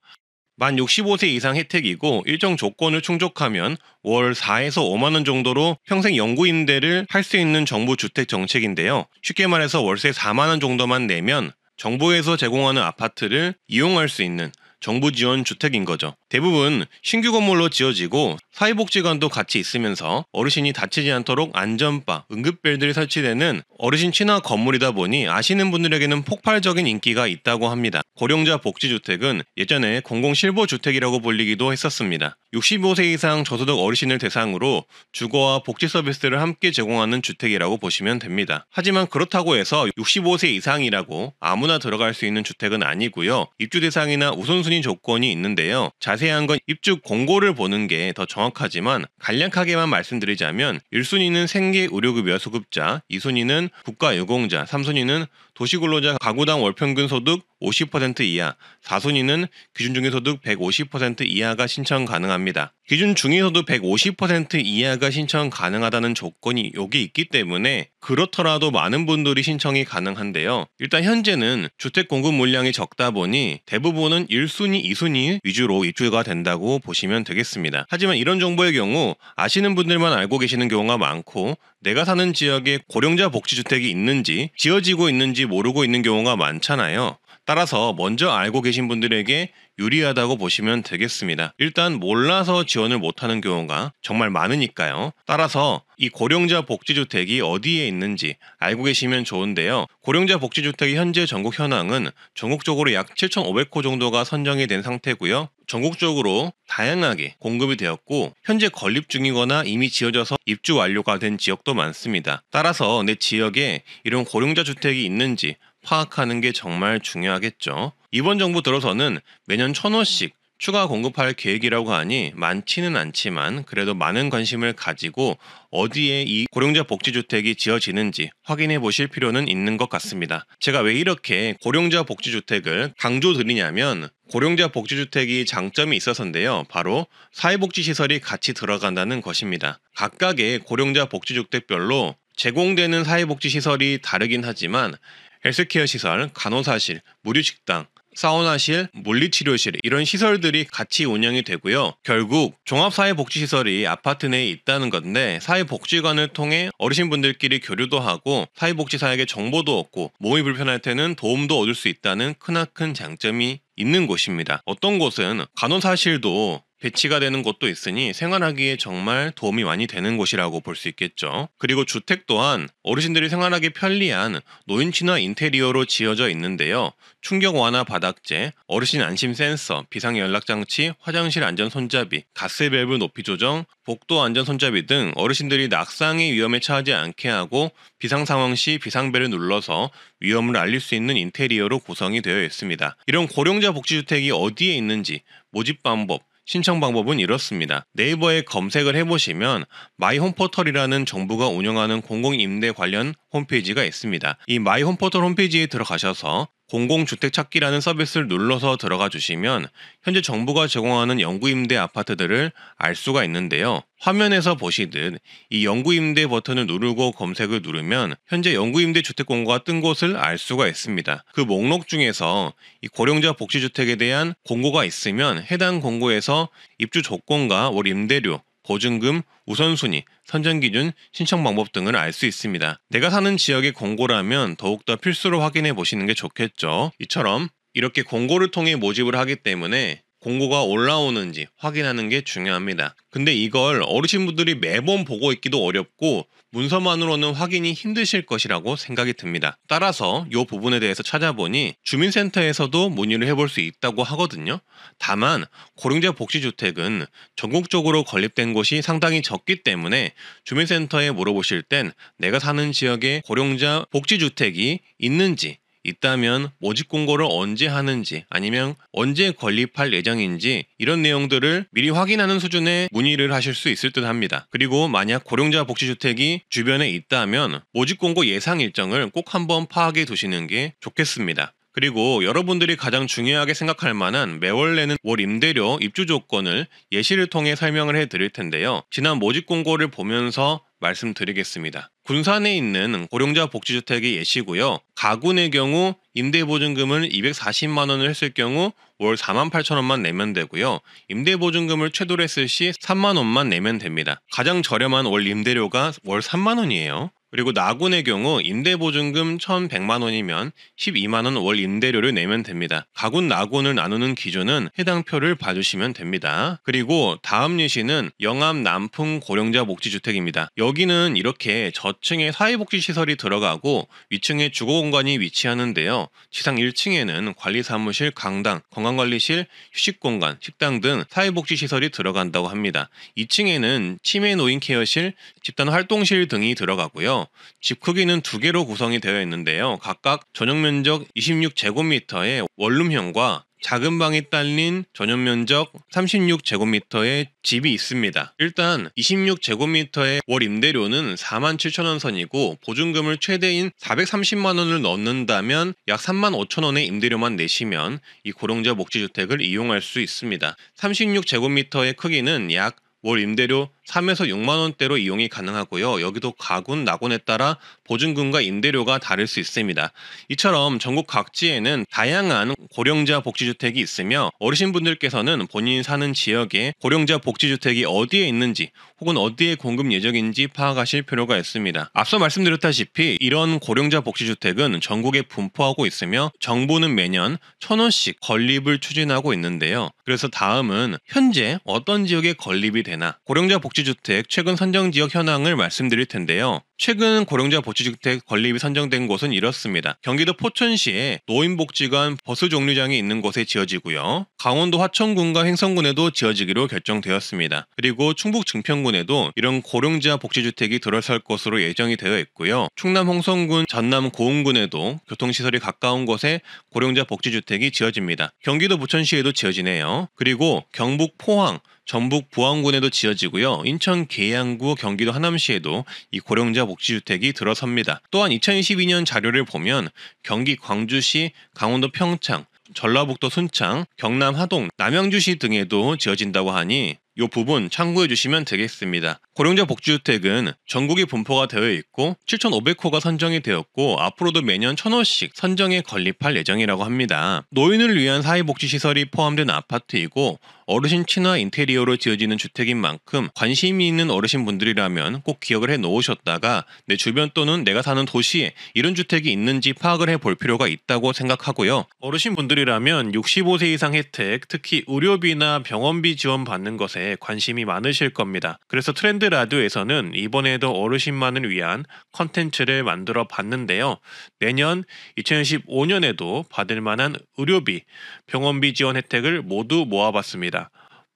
만 65세 이상 혜택이고 일정 조건을 충족하면 월 4에서 5만원 정도로 평생 영구 임대를 할 수 있는 정부 주택 정책인데요. 쉽게 말해서 월세 4만원 정도만 내면 정부에서 제공하는 아파트를 이용할 수 있는 정부 지원 주택인 거죠. 대부분 신규 건물로 지어지고 사회복지관도 같이 있으면서 어르신이 다치지 않도록 안전바, 응급벨들이 설치되는 어르신 친화 건물이다 보니 아시는 분들에게는 폭발적인 인기가 있다고 합니다. 고령자 복지주택은 예전에 공공실보주택이라고 불리기도 했었습니다. 65세 이상 저소득 어르신을 대상으로 주거와 복지 서비스를 함께 제공하는 주택이라고 보시면 됩니다. 하지만 그렇다고 해서 65세 이상이라고 아무나 들어갈 수 있는 주택은 아니고요. 입주 대상이나 우선순위 조건이 있는데요. 자세한 건 입주 공고를 보는 게 더 정확하지만 간략하게만 말씀드리자면 1순위는 생계의료급여 수급자, 2순위는 국가유공자, 3순위는 도시근로자 가구당 월평균 소득 50% 이하, 4순위는 기준중위소득 150% 이하가 신청 가능합니다. 기준중위소득 150% 이하가 신청 가능하다는 조건이 여기 있기 때문에 그렇더라도 많은 분들이 신청이 가능한데요. 일단 현재는 주택 공급 물량이 적다 보니 대부분은 1순위, 2순위 위주로 입주가 된다고 보시면 되겠습니다. 하지만 이런 정보의 경우 아시는 분들만 알고 계시는 경우가 많고 내가 사는 지역에 고령자 복지주택이 있는지 지어지고 있는지 모르고 있는 경우가 많잖아요. 따라서 먼저 알고 계신 분들에게 유리하다고 보시면 되겠습니다. 일단 몰라서 지원을 못하는 경우가 정말 많으니까요. 따라서 이 고령자 복지주택이 어디에 있는지 알고 계시면 좋은데요. 고령자 복지주택의 현재 전국 현황은 전국적으로 약 7,500호 정도가 선정이 된 상태고요. 전국적으로 다양하게 공급이 되었고 현재 건립 중이거나 이미 지어져서 입주 완료가 된 지역도 많습니다. 따라서 내 지역에 이런 고령자 주택이 있는지 파악하는 게 정말 중요하겠죠. 이번 정부 들어서는 매년 1,000호씩 추가 공급할 계획이라고 하니 많지는 않지만 그래도 많은 관심을 가지고 어디에 이 고령자 복지주택이 지어지는지 확인해 보실 필요는 있는 것 같습니다. 제가 왜 이렇게 고령자 복지주택을 강조드리냐면 고령자 복지주택이 장점이 있어서인데요. 바로 사회복지시설이 같이 들어간다는 것입니다. 각각의 고령자 복지주택별로 제공되는 사회복지시설이 다르긴 하지만 헬스케어 시설, 간호사실, 무료식당, 사우나실, 물리치료실 이런 시설들이 같이 운영이 되고요. 결국 종합사회복지시설이 아파트 내에 있다는 건데 사회복지관을 통해 어르신분들끼리 교류도 하고 사회복지사에게 정보도 얻고 몸이 불편할 때는 도움도 얻을 수 있다는 크나큰 장점이 있는 곳입니다. 어떤 곳은 간호사실도 배치가 되는 곳도 있으니 생활하기에 정말 도움이 많이 되는 곳이라고 볼 수 있겠죠. 그리고 주택 또한 어르신들이 생활하기 편리한 노인 친화 인테리어로 지어져 있는데요. 충격 완화 바닥재, 어르신 안심 센서, 비상 연락 장치, 화장실 안전 손잡이, 가스 밸브 높이 조정, 복도 안전 손잡이 등 어르신들이 낙상의 위험에 처하지 않게 하고 비상 상황 시 비상벨을 눌러서 위험을 알릴 수 있는 인테리어로 구성이 되어 있습니다. 이런 고령자 복지주택이 어디에 있는지 모집 방법, 신청 방법은 이렇습니다. 네이버에 검색을 해보시면 마이홈포털이라는 정부가 운영하는 공공임대 관련 홈페이지가 있습니다. 이 마이홈포털 홈페이지에 들어가셔서 공공주택 찾기라는 서비스를 눌러서 들어가 주시면 현재 정부가 제공하는 영구임대 아파트들을 알 수가 있는데요. 화면에서 보시듯 이 영구임대 버튼을 누르고 검색을 누르면 현재 영구임대 주택 공고가 뜬 곳을 알 수가 있습니다. 그 목록 중에서 이 고령자 복지주택에 대한 공고가 있으면 해당 공고에서 입주 조건과 월 임대료, 보증금, 우선순위, 선정기준, 신청 방법 등을 알 수 있습니다. 내가 사는 지역의 공고라면 더욱더 필수로 확인해 보시는 게 좋겠죠. 이처럼 이렇게 공고를 통해 모집을 하기 때문에 공고가 올라오는지 확인하는 게 중요합니다. 근데 이걸 어르신분들이 매번 보고 있기도 어렵고 문서만으로는 확인이 힘드실 것이라고 생각이 듭니다. 따라서 이 부분에 대해서 찾아보니 주민센터에서도 문의를 해볼 수 있다고 하거든요. 다만 고령자 복지주택은 전국적으로 건립된 곳이 상당히 적기 때문에 주민센터에 물어보실 땐 내가 사는 지역에 고령자 복지주택이 있는지 있다면 모집 공고를 언제 하는지 아니면 언제 건립할 예정인지 이런 내용들을 미리 확인하는 수준의 문의를 하실 수 있을 듯 합니다. 그리고 만약 고령자 복지주택이 주변에 있다면 모집 공고 예상 일정을 꼭 한번 파악해 두시는 게 좋겠습니다. 그리고 여러분들이 가장 중요하게 생각할 만한 매월 내는 월 임대료 입주 조건을 예시를 통해 설명을 해드릴 텐데요. 지난 모집 공고를 보면서 말씀드리겠습니다. 군산에 있는 고령자 복지주택의 예시고요. 가군의 경우 임대보증금을 240만 원을 했을 경우 월 48,000원만 내면 되고요. 임대보증금을 최대로 했을 시 3만 원만 내면 됩니다. 가장 저렴한 월 임대료가 월 3만 원이에요. 그리고 나군의 경우 임대보증금 1,100만 원이면 12만 원 월 임대료를 내면 됩니다. 가군 나군을 나누는 기준은 해당 표를 봐주시면 됩니다. 그리고 다음 예시는 영암 남풍 고령자 복지주택입니다. 여기는 이렇게 저층에 사회복지시설이 들어가고 위층에 주거공간이 위치하는데요. 지상 1층에는 관리사무실, 강당, 건강관리실, 휴식공간, 식당 등 사회복지시설이 들어간다고 합니다. 2층에는 치매 노인 케어실, 집단활동실 등이 들어가고요. 집 크기는 두 개로 구성이 되어 있는데요. 각각 전용 면적 26제곱미터의 원룸형과 작은 방이 딸린 전용 면적 36제곱미터의 집이 있습니다. 일단 26제곱미터의 월 임대료는 47,000원 선이고 보증금을 최대인 430만 원을 넣는다면 약 35,000원의 임대료만 내시면 이 고령자 복지주택을 이용할 수 있습니다. 36제곱미터의 크기는 약 월 임대료 3에서 6만 원대로 이용이 가능하고요. 여기도 가군, 나군에 따라 보증금과 임대료가 다를 수 있습니다. 이처럼 전국 각지에는 다양한 고령자 복지주택이 있으며 어르신분들께서는 본인이 사는 지역에 고령자 복지주택이 어디에 있는지 혹은 어디에 공급 예정인지 파악하실 필요가 있습니다. 앞서 말씀드렸다시피 이런 고령자 복지주택은 전국에 분포하고 있으며 정부는 매년 1,000원씩 건립을 추진하고 있는데요. 그래서 다음은 현재 어떤 지역에 건립이 되나 고령자 복지주택 최근 선정 지역 현황을 말씀드릴 텐데요. 최근 고령자 복지주택 건립이 선정된 곳은 이렇습니다. 경기도 포천시에 노인복지관 버스종류장이 있는 곳에 지어지고요. 강원도 화천군과 횡성군에도 지어지기로 결정되었습니다. 그리고 충북 증평군에도 이런 고령자 복지주택이 들어설 것으로 예정이 되어 있고요. 충남 홍성군, 전남 고흥군에도 교통시설이 가까운 곳에 고령자 복지주택이 지어집니다. 경기도 부천시에도 지어지네요. 그리고 경북 포항, 전북 부안군에도 지어지고요. 인천 계양구, 경기도 하남시에도 이 고령자 복지주택이 들어섭니다. 또한 2022년 자료를 보면 경기 광주시, 강원도 평창, 전라북도 순창, 경남 하동, 남양주시 등에도 지어진다고 하니 이 부분 참고해 주시면 되겠습니다. 고령자 복지주택은 전국에 분포가 되어 있고 7,500호가 선정이 되었고 앞으로도 매년 1,000호씩 선정에 건립할 예정이라고 합니다. 노인을 위한 사회복지시설이 포함된 아파트이고 어르신 친화 인테리어로 지어지는 주택인 만큼 관심이 있는 어르신분들이라면 꼭 기억을 해 놓으셨다가 내 주변 또는 내가 사는 도시에 이런 주택이 있는지 파악을 해볼 필요가 있다고 생각하고요. 어르신분들이라면 65세 이상 혜택, 특히 의료비나 병원비 지원 받는 것에 관심이 많으실 겁니다. 그래서 트렌드 라디오에서는 이번에도 어르신만을 위한 컨텐츠를 만들어 봤는데요. 내년 2015년에도 받을 만한 의료비, 병원비 지원 혜택을 모두 모아봤습니다.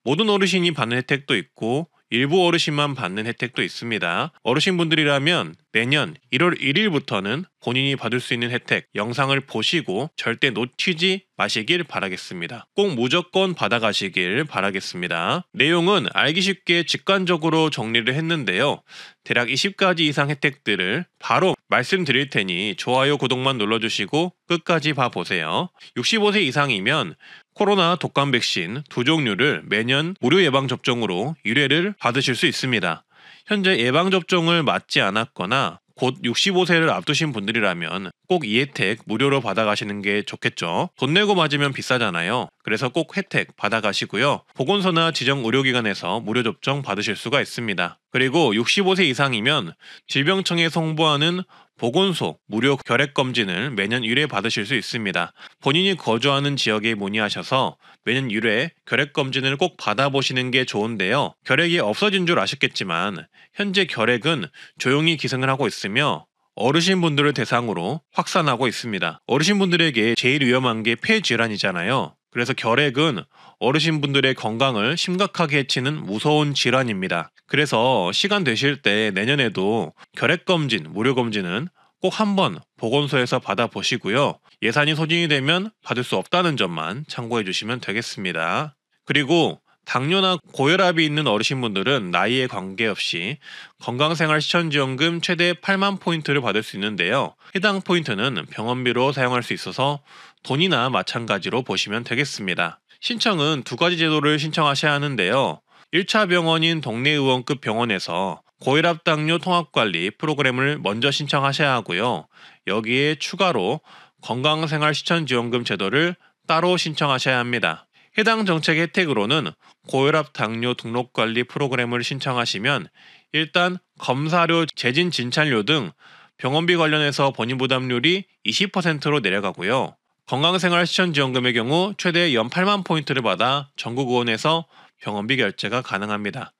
모든 어르신이 받는 혜택도 있고 일부 어르신만 받는 혜택도 있습니다. 어르신분들이라면 내년 1월 1일부터는 본인이 받을 수 있는 혜택 영상을 보시고 절대 놓치지 마시길 바라겠습니다. 꼭 무조건 받아가시길 바라겠습니다. 내용은 알기 쉽게 직관적으로 정리를 했는데요. 대략 20가지 이상 혜택들을 바로 말씀드릴 테니 좋아요, 구독만 눌러주시고 끝까지 봐보세요. 65세 이상이면 코로나 독감 백신 2종류를 매년 무료 예방접종으로 1회를 받으실 수 있습니다. 현재 예방접종을 맞지 않았거나 곧 65세를 앞두신 분들이라면 꼭 이 혜택 무료로 받아가시는 게 좋겠죠. 돈 내고 맞으면 비싸잖아요. 그래서 꼭 혜택 받아가시고요. 보건소나 지정 의료기관에서 무료 접종 받으실 수가 있습니다. 그리고 65세 이상이면 질병청에 송부하는 보건소 무료 결핵검진을 매년 1회 받으실 수 있습니다. 본인이 거주하는 지역에 문의하셔서 매년 1회 결핵검진을 꼭 받아보시는 게 좋은데요. 결핵이 없어진 줄 아셨겠지만 현재 결핵은 조용히 기승을 하고 있으며 어르신분들을 대상으로 확산하고 있습니다. 어르신분들에게 제일 위험한 게 폐질환이잖아요. 그래서 결핵은 어르신분들의 건강을 심각하게 해치는 무서운 질환입니다. 그래서 시간 되실 때 내년에도 결핵검진, 무료검진은 꼭 한번 보건소에서 받아보시고요. 예산이 소진이 되면 받을 수 없다는 점만 참고해 주시면 되겠습니다. 그리고 당뇨나 고혈압이 있는 어르신분들은 나이에 관계없이 건강생활 실천지원금 최대 8만 포인트를 받을 수 있는데요. 해당 포인트는 병원비로 사용할 수 있어서 돈이나 마찬가지로 보시면 되겠습니다. 신청은 두 가지 제도를 신청하셔야 하는데요. 1차 병원인 동네의원급 병원에서 고혈압 당뇨 통합관리 프로그램을 먼저 신청하셔야 하고요. 여기에 추가로 건강생활 실천지원금 제도를 따로 신청하셔야 합니다. 해당 정책 혜택으로는 고혈압 당뇨 등록관리 프로그램을 신청하시면 일단 검사료, 재진 진찰료 등 병원비 관련해서 본인 부담률이 20%로 내려가고요. 건강생활 실천지원금의 경우 최대 연 8만 포인트를 받아 전국의원에서 병원비 결제가 가능합니다.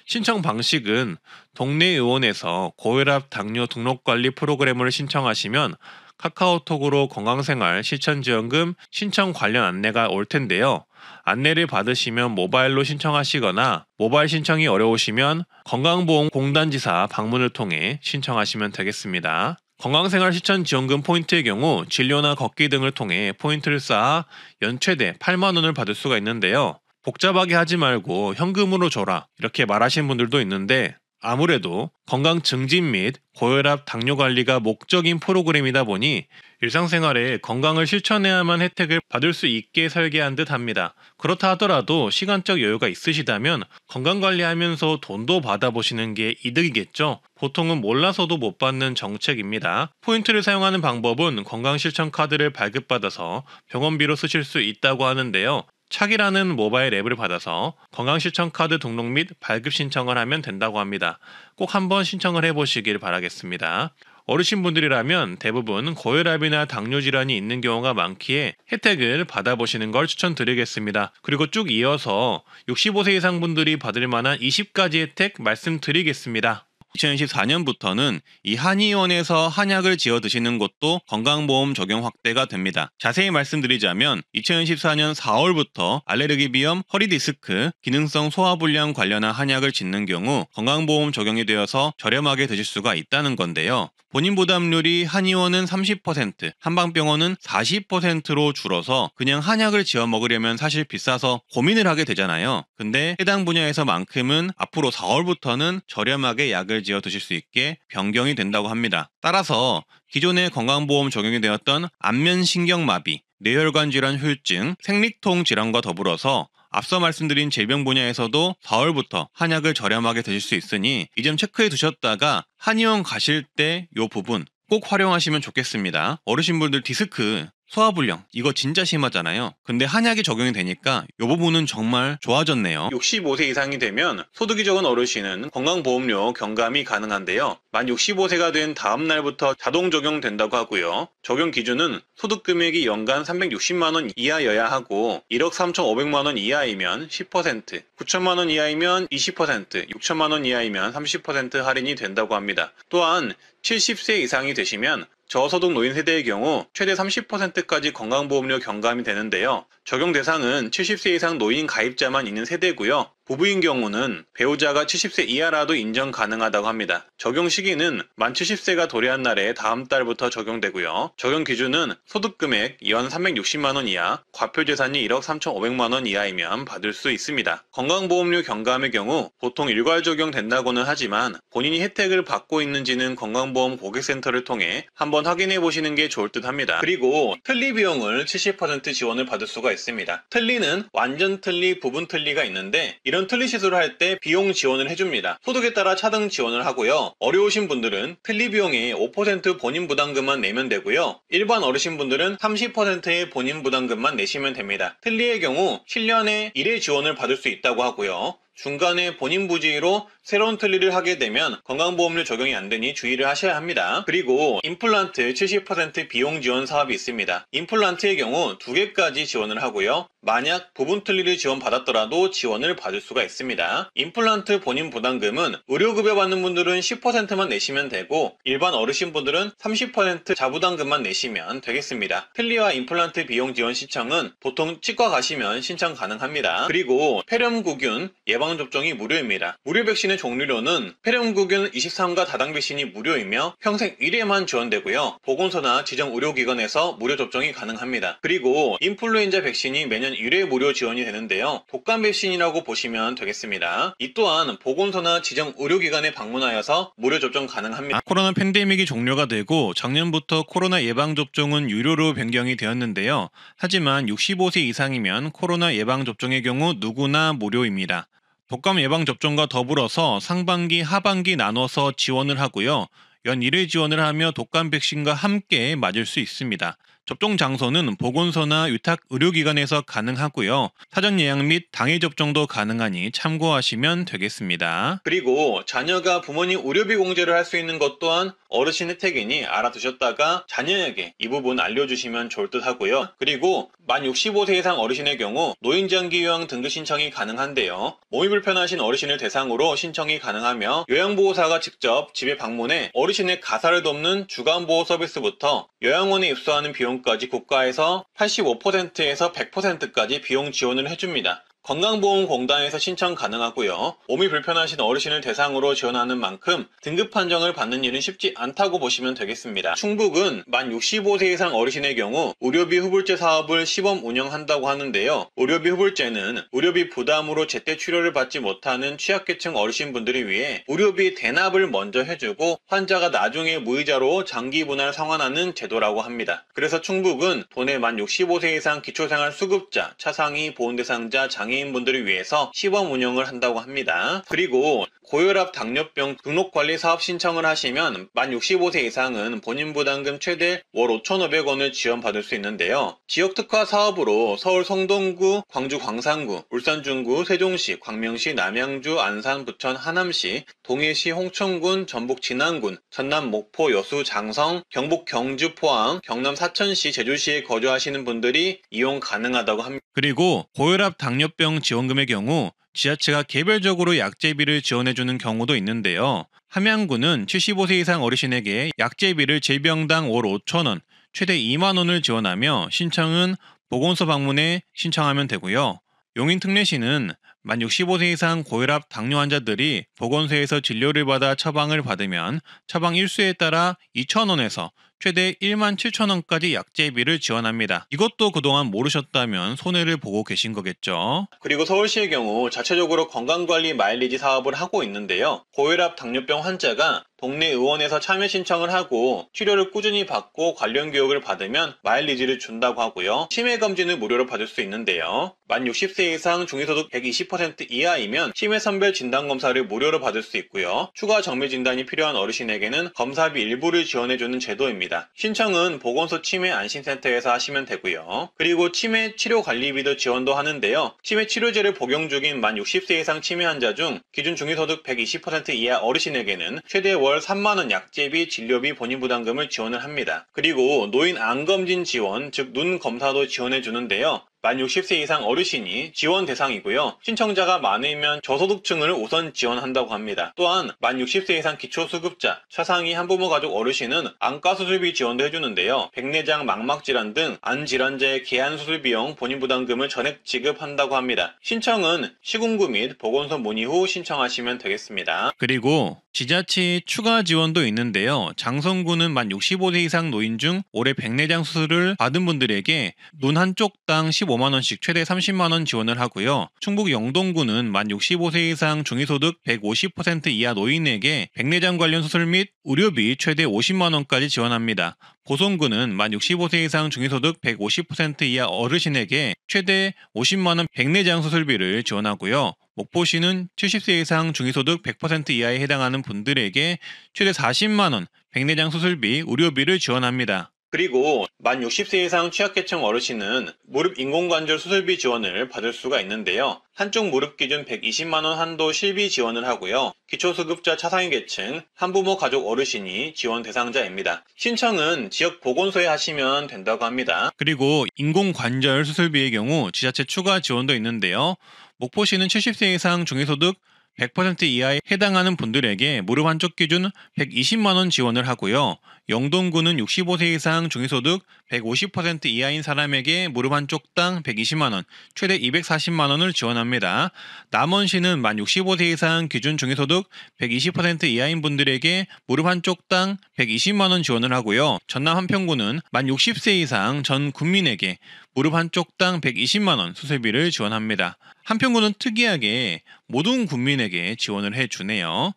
신청 방식은 동네 의원에서 고혈압 당뇨 등록관리 프로그램을 신청하시면 카카오톡으로 건강생활 실천지원금 신청 관련 안내가 올 텐데요. 안내를 받으시면 모바일로 신청하시거나 모바일 신청이 어려우시면 건강보험공단지사 방문을 통해 신청하시면 되겠습니다. 건강생활 실천지원금 포인트의 경우 진료나 걷기 등을 통해 포인트를 쌓아 연 최대 8만 원을 받을 수가 있는데요. 복잡하게 하지 말고 현금으로 줘라 이렇게 말하시는 분들도 있는데 아무래도 건강 증진 및 고혈압 당뇨 관리가 목적인 프로그램이다 보니 일상생활에 건강을 실천해야만 혜택을 받을 수 있게 설계한 듯 합니다. 그렇다 하더라도 시간적 여유가 있으시다면 건강관리하면서 돈도 받아보시는 게 이득이겠죠. 보통은 몰라서도 못 받는 정책입니다. 포인트를 사용하는 방법은 건강실천카드를 발급받아서 병원비로 쓰실 수 있다고 하는데요. 착이라는 모바일 앱을 받아서 건강실천카드 등록 및 발급 신청을 하면 된다고 합니다. 꼭 한번 신청을 해보시길 바라겠습니다. 어르신분들이라면 대부분 고혈압이나 당뇨 질환이 있는 경우가 많기에 혜택을 받아보시는 걸 추천드리겠습니다. 그리고 쭉 이어서 65세 이상 분들이 받을 만한 20가지 혜택 말씀드리겠습니다. 2024년부터는 이 한의원에서 한약을 지어 드시는 것도 건강보험 적용 확대가 됩니다. 자세히 말씀드리자면 2014년 4월부터 알레르기 비염, 허리 디스크, 기능성 소화불량 관련한 한약을 짓는 경우 건강보험 적용이 되어서 저렴하게 드실 수가 있다는 건데요. 본인 부담률이 한의원은 30%, 한방병원은 40%로 줄어서 그냥 한약을 지어 먹으려면 사실 비싸서 고민을 하게 되잖아요. 근데 해당 분야에서만큼은 앞으로 4월부터는 저렴하게 약을 지어 드실 수 있게 변경이 된다고 합니다. 따라서 기존의 건강보험 적용이 되었던 안면신경마비, 뇌혈관 질환 후유증, 생리통 질환과 더불어서 앞서 말씀드린 질병 분야에서도 4월부터 한약을 저렴하게 드실 수 있으니 이 점 체크해 두셨다가 한의원 가실 때 이 부분 꼭 활용하시면 좋겠습니다. 어르신분들 디스크, 소화불량 이거 진짜 심하잖아요. 근데 한약이 적용이 되니까 이 부분은 정말 좋아졌네요. 65세 이상이 되면 소득이 적은 어르신은 건강보험료 경감이 가능한데요. 만 65세가 된 다음 날부터 자동 적용된다고 하고요. 적용 기준은 소득 금액이 연간 360만 원 이하여야 하고 1억 3,500만 원 이하이면 10%, 9천만 원 이하이면 20%, 6천만 원 이하이면 30% 할인이 된다고 합니다. 또한 70세 이상이 되시면 저소득 노인 세대의 경우 최대 30%까지 건강보험료 경감이 되는데요. 적용 대상은 70세 이상 노인 가입자만 있는 세대고요. 부부인 경우는 배우자가 70세 이하라도 인정 가능하다고 합니다. 적용 시기는 만 70세가 도래한 날에 다음 달부터 적용되고요. 적용 기준은 소득금액 연 360만 원 이하, 과표재산이 1억 3,500만 원 이하이면 받을 수 있습니다. 건강보험료 경감의 경우 보통 일괄 적용된다고는 하지만 본인이 혜택을 받고 있는지는 건강보험 고객센터를 통해 한번 확인해 보시는 게 좋을 듯 합니다. 그리고 틀니 비용을 70% 지원을 받을 수가 있습니다. 틀니는 완전 틀니, 부분 틀니가 있는데 이런 틀니 시술을 할 때 비용 지원을 해줍니다. 소득에 따라 차등 지원을 하고요. 어려우신 분들은 틀니 비용의 5% 본인 부담금만 내면 되고요. 일반 어르신분들은 30%의 본인 부담금만 내시면 됩니다. 틀니의 경우 7년에 1회 지원을 받을 수 있다고 하고요. 중간에 본인 부지로 새로운 틀니를 하게 되면 건강보험료 적용이 안 되니 주의를 하셔야 합니다. 그리고 임플란트 70% 비용 지원 사업이 있습니다. 임플란트의 경우 2개까지 지원을 하고요. 만약 부분 틀니를 지원받았더라도 지원을 받을 수가 있습니다. 임플란트 본인 부담금은 의료급여 받는 분들은 10%만 내시면 되고 일반 어르신분들은 30% 자부담금만 내시면 되겠습니다. 틀니와 임플란트 비용 지원 신청은 보통 치과 가시면 신청 가능합니다. 그리고 폐렴구균 예방접종이 무료입니다. 무료 백신의 종류로는 폐렴구균 23가 다당 백신이 무료이며 평생 1회만 지원되고요. 보건소나 지정 의료기관에서 무료 접종이 가능합니다. 그리고 인플루엔자 백신이 매년 1회 무료 지원이 되는데요. 독감 백신이라고 보시면 되겠습니다. 이 또한 보건소나 지정 의료기관에 방문하여서 무료 접종 가능합니다. 코로나 팬데믹이 종료가 되고 작년부터 코로나 예방접종은 유료로 변경이 되었는데요. 하지만 65세 이상이면 코로나 예방접종의 경우 누구나 무료입니다. 독감 예방접종과 더불어서 상반기, 하반기 나눠서 지원을 하고요. 연 1회 지원을 하며 독감 백신과 함께 맞을 수 있습니다. 접종 장소는 보건소나 위탁 의료기관에서 가능하고요. 사전 예약 및 당일 접종도 가능하니 참고하시면 되겠습니다. 그리고 자녀가 부모님 의료비 공제를 할 수 있는 것 또한 어르신 혜택이니 알아두셨다가 자녀에게 이 부분 알려주시면 좋을 듯 하고요. 그리고 만 65세 이상 어르신의 경우 노인장기 요양 등급 신청이 가능한데요. 몸이 불편하신 어르신을 대상으로 신청이 가능하며 요양보호사가 직접 집에 방문해 어르신의 가사를 돕는 주간보호 서비스부터 요양원에 입소하는 비용까지 국가에서 85%에서 100%까지 비용 지원을 해줍니다. 건강보험공단에서 신청 가능하고요. 몸이 불편하신 어르신을 대상으로 지원하는 만큼 등급 판정을 받는 일은 쉽지 않다고 보시면 되겠습니다. 충북은 만 65세 이상 어르신의 경우 의료비 후불제 사업을 시범 운영한다고 하는데요. 의료비 후불제는 의료비 부담으로 제때 치료를 받지 못하는 취약계층 어르신분들을 위해 의료비 대납을 먼저 해주고 환자가 나중에 무이자로 장기 분할 상환하는 제도라고 합니다. 그래서 충북은 도내 만 65세 이상 기초생활수급자, 차상위 보훈대상자, 장애인분들을 위해서 시범 운영을 한다고 합니다. 그리고 고혈압 당뇨병 등록관리 사업 신청을 하시면 만 65세 이상은 본인 부담금 최대 월 5,500원을 지원받을 수 있는데요. 지역특화 사업으로 서울 성동구, 광주 광산구, 울산 중구, 세종시, 광명시, 남양주, 안산, 부천, 하남시, 동해시, 홍천군, 전북 진안군, 전남 목포, 여수, 장성, 경북 경주, 포항, 경남 사천시, 제주시에 거주하시는 분들이 이용 가능하다고 합니다. 그리고 고혈압 당뇨병 지원금의 경우 지자체가 개별적으로 약제비를 지원해주는 경우도 있는데요. 함양구는 75세 이상 어르신에게 약제비를 질병당 월 5,000원, 최대 2만원을 지원하며 신청은 보건소 방문해 신청하면 되고요. 용인특례시는 만 65세 이상 고혈압 당뇨 환자들이 보건소에서 진료를 받아 처방을 받으면 처방 일수에 따라 2,000원에서 최대 17,000원까지 약제비를 지원합니다. 이것도 그동안 모르셨다면 손해를 보고 계신 거겠죠. 그리고 서울시의 경우 자체적으로 건강관리 마일리지 사업을 하고 있는데요. 고혈압 당뇨병 환자가 동네 의원에서 참여 신청을 하고 치료를 꾸준히 받고 관련 교육을 받으면 마일리지를 준다고 하고요. 치매 검진을 무료로 받을 수 있는데요. 만 60세 이상 중위소득 120% 이하이면 치매 선별 진단검사를 무료로 받을 수 있고요. 추가 정밀 진단이 필요한 어르신에게는 검사비 일부를 지원해주는 제도입니다. 신청은 보건소 치매 안심센터에서 하시면 되고요. 그리고 치매 치료 관리비도 지원도 하는데요. 치매 치료제를 복용 중인 만 60세 이상 치매 환자 중 기준 중위소득 120% 이하 어르신에게는 최대 월 3만원 약제비, 진료비, 본인 부담금을 지원을 합니다. 그리고 노인 암검진 지원, 즉 눈 검사도 지원해 주는데요. 만 60세 이상 어르신이 지원 대상이고요. 신청자가 많으면 저소득층을 우선 지원한다고 합니다. 또한 만 60세 이상 기초수급자, 차상위 한부모 가족 어르신은 안과수술비 지원도 해주는데요. 백내장, 망막질환 등 안질환자의 개안수술 비용 본인 부담금을 전액 지급한다고 합니다. 신청은 시군구 및 보건소 문의 후 신청하시면 되겠습니다. 그리고 지자체의 추가 지원도 있는데요. 장성구는 만 65세 이상 노인 중 올해 백내장 수술을 받은 분들에게 눈 한쪽당 15만원씩 최대 30만원 지원을 하고요. 충북 영동구는 만 65세 이상 중위소득 150% 이하 노인에게 백내장 관련 수술 및 의료비 최대 50만원까지 지원합니다. 보성구는 만 65세 이상 중위소득 150% 이하 어르신에게 최대 50만원 백내장 수술비를 지원하고요. 목포시는 70세 이상 중위소득 100% 이하에 해당하는 분들에게 최대 40만원 백내장 수술비, 의료비를 지원합니다. 그리고 만 60세 이상 취약계층 어르신은 무릎 인공관절 수술비 지원을 받을 수가 있는데요. 한쪽 무릎 기준 120만원 한도 실비 지원을 하고요. 기초수급자 차상위 계층, 한부모 가족 어르신이 지원 대상자입니다. 신청은 지역 보건소에 하시면 된다고 합니다. 그리고 인공관절 수술비의 경우 지자체 추가 지원도 있는데요. 목포시는 70세 이상 중위소득 100% 이하에 해당하는 분들에게 무릎 한쪽 기준 120만원 지원을 하고요. 영동구는 65세 이상 중위소득 150% 이하인 사람에게 무릎 한쪽당 120만원, 최대 240만원을 지원합니다. 남원시는 만 65세 이상 기준 중위소득 120% 이하인 분들에게 무릎 한쪽당 120만원 지원을 하고요. 전남 한평구는 만 60세 이상 전 국민에게 무릎 한쪽당 120만원 수술비를 지원합니다. 한평구는 특이하게 모든 국민에게 지원을 해주네요.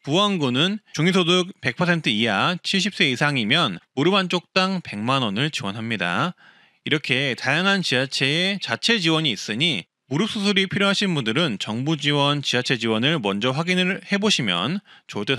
부안구는 중위소득 100% 이하 70세 이상이면 무릎 한쪽당 100만원을 지원합니다. 이렇게 다양한 지자체의 자체 지원이 있으니 무릎 수술이 필요하신 분들은 정부 지원, 지자체 지원을 먼저 확인을 해보시면 좋을 듯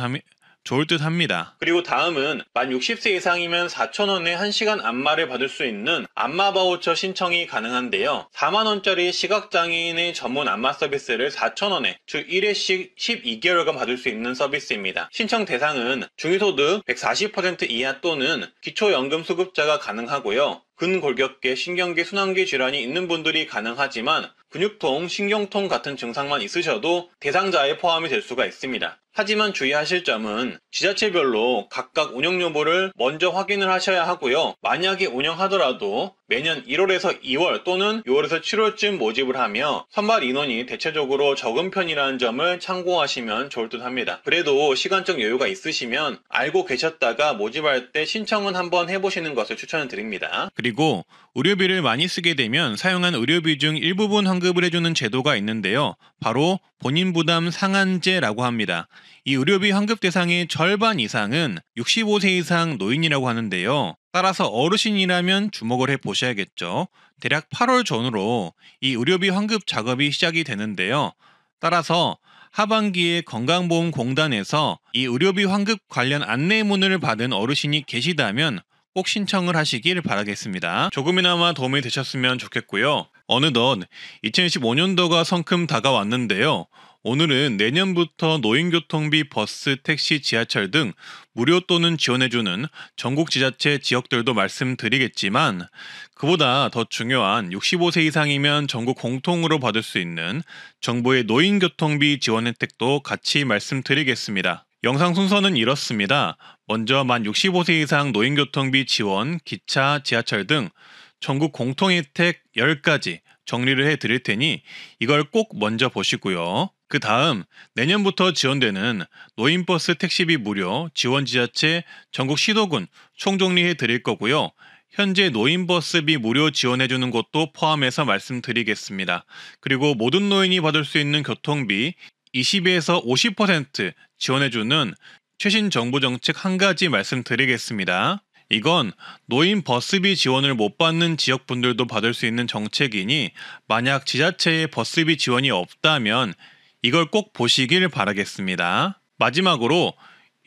좋을 듯 합니다. 그리고 다음은 만 60세 이상이면 4,000원에 1시간 안마를 받을 수 있는 안마 바우처 신청이 가능한데요. 4만원짜리 시각장애인의 전문 안마 서비스를 4,000원에 주 1회씩 12개월간 받을 수 있는 서비스입니다. 신청 대상은 중위소득 140% 이하 또는 기초연금 수급자가 가능하고요. 근골격계, 신경계, 순환계 질환이 있는 분들이 가능하지만 근육통, 신경통 같은 증상만 있으셔도 대상자에 포함이 될 수가 있습니다. 하지만 주의하실 점은 지자체별로 각각 운영 여부를 먼저 확인을 하셔야 하고요. 만약에 운영하더라도 매년 1월에서 2월 또는 6월에서 7월쯤 모집을 하며 선발 인원이 대체적으로 적은 편이라는 점을 참고하시면 좋을 듯 합니다. 그래도 시간적 여유가 있으시면 알고 계셨다가 모집할 때 신청은 한번 해보시는 것을 추천을 드립니다. 그리고 의료비를 많이 쓰게 되면 사용한 의료비 중 일부분 환급을 해주는 제도가 있는데요. 바로 본인 부담 상한제라고 합니다. 이 의료비 환급 대상의 절반 이상은 65세 이상 노인이라고 하는데요. 따라서 어르신이라면 주목을 해보셔야겠죠. 대략 8월 전후로 이 의료비 환급 작업이 시작이 되는데요. 따라서 하반기에 건강보험공단에서 이 의료비 환급 관련 안내문을 받은 어르신이 계시다면 꼭 신청을 하시길 바라겠습니다. 조금이나마 도움이 되셨으면 좋겠고요. 어느덧 2015년도가 성큼 다가왔는데요. 오늘은 내년부터 노인교통비, 버스, 택시, 지하철 등 무료 또는 지원해주는 전국 지자체 지역들도 말씀드리겠지만 그보다 더 중요한 65세 이상이면 전국 공통으로 받을 수 있는 정부의 노인교통비 지원 혜택도 같이 말씀드리겠습니다. 영상 순서는 이렇습니다. 먼저 만 65세 이상 노인교통비 지원, 기차, 지하철 등 전국 공통혜택 10가지 정리를 해드릴 테니 이걸 꼭 먼저 보시고요. 그 다음 내년부터 지원되는 노인버스 택시비 무료, 지원지자체, 전국 시도군 총정리해 드릴 거고요. 현재 노인버스비 무료 지원해주는 곳도 포함해서 말씀드리겠습니다. 그리고 모든 노인이 받을 수 있는 교통비 20에서 50% 지원해주는 최신 정부 정책 한 가지 말씀드리겠습니다. 이건 노인 버스비 지원을 못 받는 지역분들도 받을 수 있는 정책이니 만약 지자체에 버스비 지원이 없다면 이걸 꼭 보시길 바라겠습니다. 마지막으로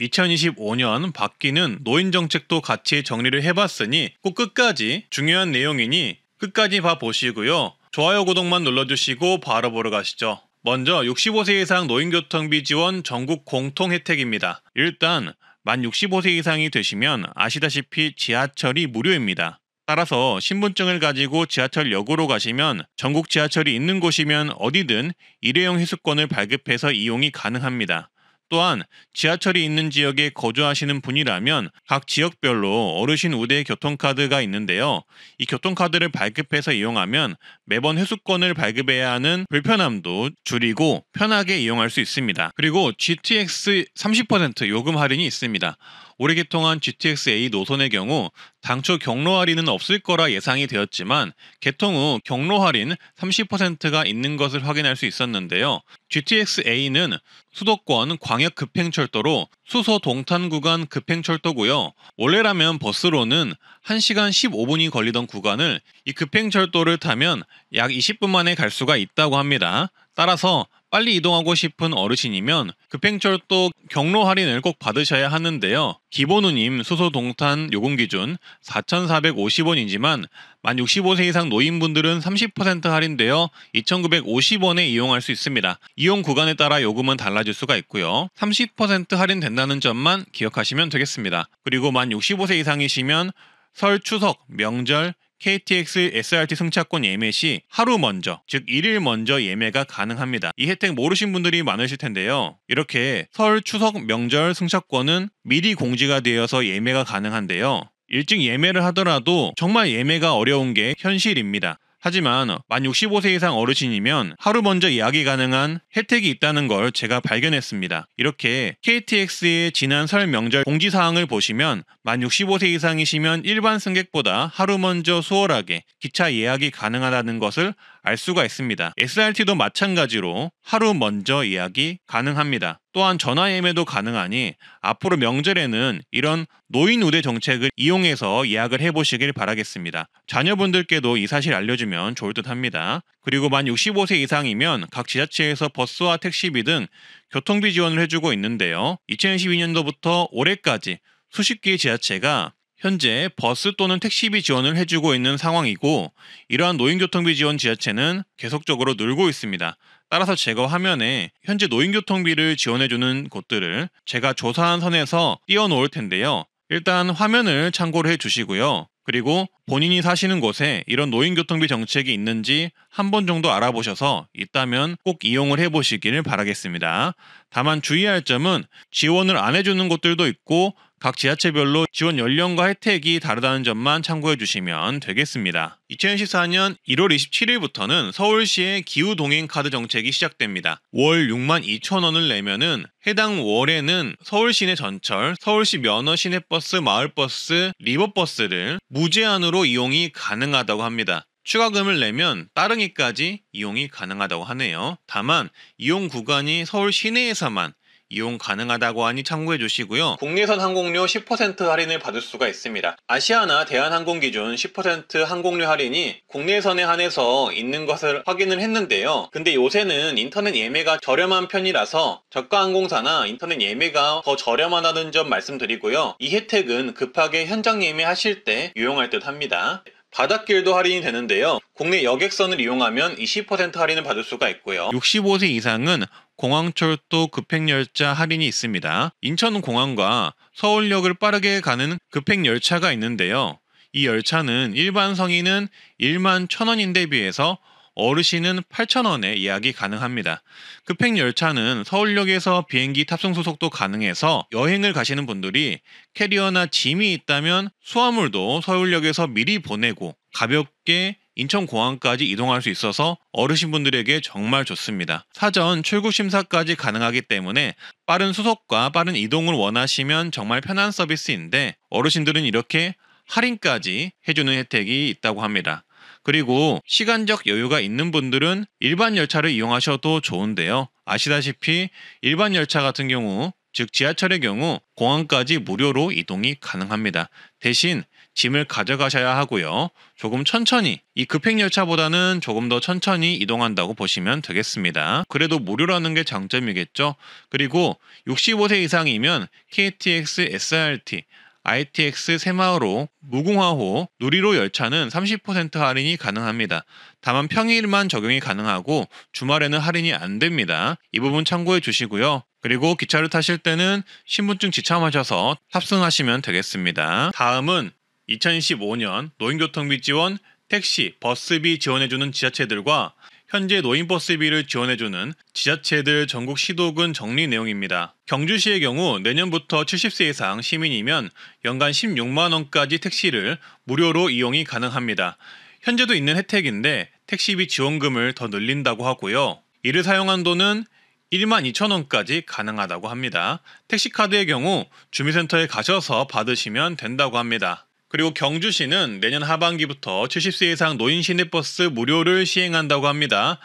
2025년 바뀌는 노인 정책도 같이 정리를 해봤으니 꼭 끝까지 중요한 내용이니 끝까지 봐보시고요. 좋아요, 구독만 눌러주시고 바로 보러 가시죠. 먼저 65세 이상 노인교통비 지원 전국 공통 혜택입니다. 일단 만 65세 이상이 되시면 아시다시피 지하철이 무료입니다. 따라서 신분증을 가지고 지하철역으로 가시면 전국 지하철이 있는 곳이면 어디든 일회용 회수권을 발급해서 이용이 가능합니다. 또한 지하철이 있는 지역에 거주하시는 분이라면 각 지역별로 어르신 우대 교통카드가 있는데요. 이 교통카드를 발급해서 이용하면 매번 회수권을 발급해야 하는 불편함도 줄이고 편하게 이용할 수 있습니다. 그리고 GTX 30% 요금 할인이 있습니다. 올해 개통한 GTX-A 노선의 경우 당초 경로 할인은 없을 거라 예상이 되었지만 개통 후 경로 할인 30%가 있는 것을 확인할 수 있었는데요. GTX-A는 수도권 광역 급행철도로 수소 동탄 구간 급행철도고요. 원래라면 버스로는 1시간 15분이 걸리던 구간을 이 급행철도를 타면 약 20분 만에 갈 수가 있다고 합니다. 따라서 빨리 이동하고 싶은 어르신이면 급행철도 경로 할인을 꼭 받으셔야 하는데요. 기본 운임 수소 동탄 요금 기준 4,450원이지만 만 65세 이상 노인분들은 30% 할인되어 2,950원에 이용할 수 있습니다. 이용 구간에 따라 요금은 달라질 수가 있고요. 30% 할인된다는 점만 기억하시면 되겠습니다. 그리고 만 65세 이상이시면 설, 추석, 명절, KTX, SRT 승차권 예매 시 하루 먼저, 즉 1일 먼저 예매가 가능합니다. 이 혜택 모르신 분들이 많으실 텐데요. 이렇게 설, 추석, 명절 승차권은 미리 공지가 되어서 예매가 가능한데요. 일찍 예매를 하더라도 정말 예매가 어려운 게 현실입니다. 하지만 만 65세 이상 어르신이면 하루 먼저 예약이 가능한 혜택이 있다는 걸 제가 발견했습니다. 이렇게 KTX의 지난 설 명절 공지사항을 보시면 만 65세 이상이시면 일반 승객보다 하루 먼저 수월하게 기차 예약이 가능하다는 것을 알 수가 있습니다. SRT도 마찬가지로 하루 먼저 예약이 가능합니다. 또한 전화 예매도 가능하니 앞으로 명절에는 이런 노인 우대 정책을 이용해서 예약을 해보시길 바라겠습니다. 자녀분들께도 이 사실 알려주면 좋을 듯 합니다. 그리고 만 65세 이상이면 각 지자체에서 버스와 택시비 등 교통비 지원을 해주고 있는데요. 2012년도부터 올해까지 수십 개의 지자체가 현재 버스 또는 택시비 지원을 해주고 있는 상황이고, 이러한 노인교통비 지원 지자체는 계속적으로 늘고 있습니다. 따라서 제가 화면에 현재 노인교통비를 지원해주는 곳들을 제가 조사한 선에서 띄워놓을 텐데요. 일단 화면을 참고를 해주시고요. 그리고 본인이 사시는 곳에 이런 노인교통비 정책이 있는지 한 번 정도 알아보셔서 있다면 꼭 이용을 해보시기를 바라겠습니다. 다만 주의할 점은 지원을 안 해주는 곳들도 있고 각 지자체별로 지원 연령과 혜택이 다르다는 점만 참고해 주시면 되겠습니다. 2014년 1월 27일부터는 서울시의 기후동행카드 정책이 시작됩니다. 월 62,000원을 내면은 해당 월에는 서울시 내 전철, 서울시 면허 시내버스, 마을버스, 리버버스를 무제한으로 이용이 가능하다고 합니다. 추가금을 내면 따릉이까지 이용이 가능하다고 하네요. 다만 이용 구간이 서울 시내에서만 이용 가능하다고 하니 참고해 주시고요. 국내선 항공료 10% 할인을 받을 수가 있습니다. 아시아나 대한항공 기준 10% 항공료 할인이 국내선에 한해서 있는 것을 확인을 했는데요. 근데 요새는 인터넷 예매가 저렴한 편이라서 저가 항공사나 인터넷 예매가 더 저렴하다는 점 말씀드리고요. 이 혜택은 급하게 현장 예매하실 때 유용할 듯 합니다. 바닷길도 할인이 되는데요. 국내 여객선을 이용하면 20% 할인을 받을 수가 있고요. 65세 이상은 공항철도 급행열차 할인이 있습니다. 인천공항과 서울역을 빠르게 가는 급행열차가 있는데요. 이 열차는 일반 성인은 11,000원인데 비해서 어르신은 8,000원에 예약이 가능합니다. 급행열차는 서울역에서 비행기 탑승 소속도 가능해서 여행을 가시는 분들이 캐리어나 짐이 있다면 수화물도 서울역에서 미리 보내고 가볍게 인천공항까지 이동할 수 있어서 어르신분들에게 정말 좋습니다. 사전 출국 심사까지 가능하기 때문에 빠른 수속과 빠른 이동을 원하시면 정말 편한 서비스인데, 어르신들은 이렇게 할인까지 해주는 혜택이 있다고 합니다. 그리고 시간적 여유가 있는 분들은 일반 열차를 이용하셔도 좋은데요. 아시다시피 일반 열차 같은 경우, 즉 지하철의 경우 공항까지 무료로 이동이 가능합니다. 대신 짐을 가져가셔야 하고요. 조금 천천히, 이 급행열차보다는 조금 더 천천히 이동한다고 보시면 되겠습니다. 그래도 무료라는 게 장점이겠죠. 그리고 65세 이상이면 KTX, SRT, ITX 새마을호, 무궁화호, 누리호 열차는 30% 할인이 가능합니다. 다만 평일만 적용이 가능하고 주말에는 할인이 안 됩니다. 이 부분 참고해 주시고요. 그리고 기차를 타실 때는 신분증 지참하셔서 탑승하시면 되겠습니다. 다음은 2015년 노인교통비 지원, 택시, 버스비 지원해주는 지자체들과 현재 노인버스비를 지원해주는 지자체들 전국 시도군 정리 내용입니다. 경주시의 경우 내년부터 70세 이상 시민이면 연간 16만원까지 택시를 무료로 이용이 가능합니다. 현재도 있는 혜택인데 택시비 지원금을 더 늘린다고 하고요. 이를 사용한 돈은 12,000원까지 가능하다고 합니다. 택시카드의 경우 주민센터에 가셔서 받으시면 된다고 합니다. 그리고 경주시는 내년 하반기부터 70세 이상 노인 시내버스 무료를 시행한다고 합니다.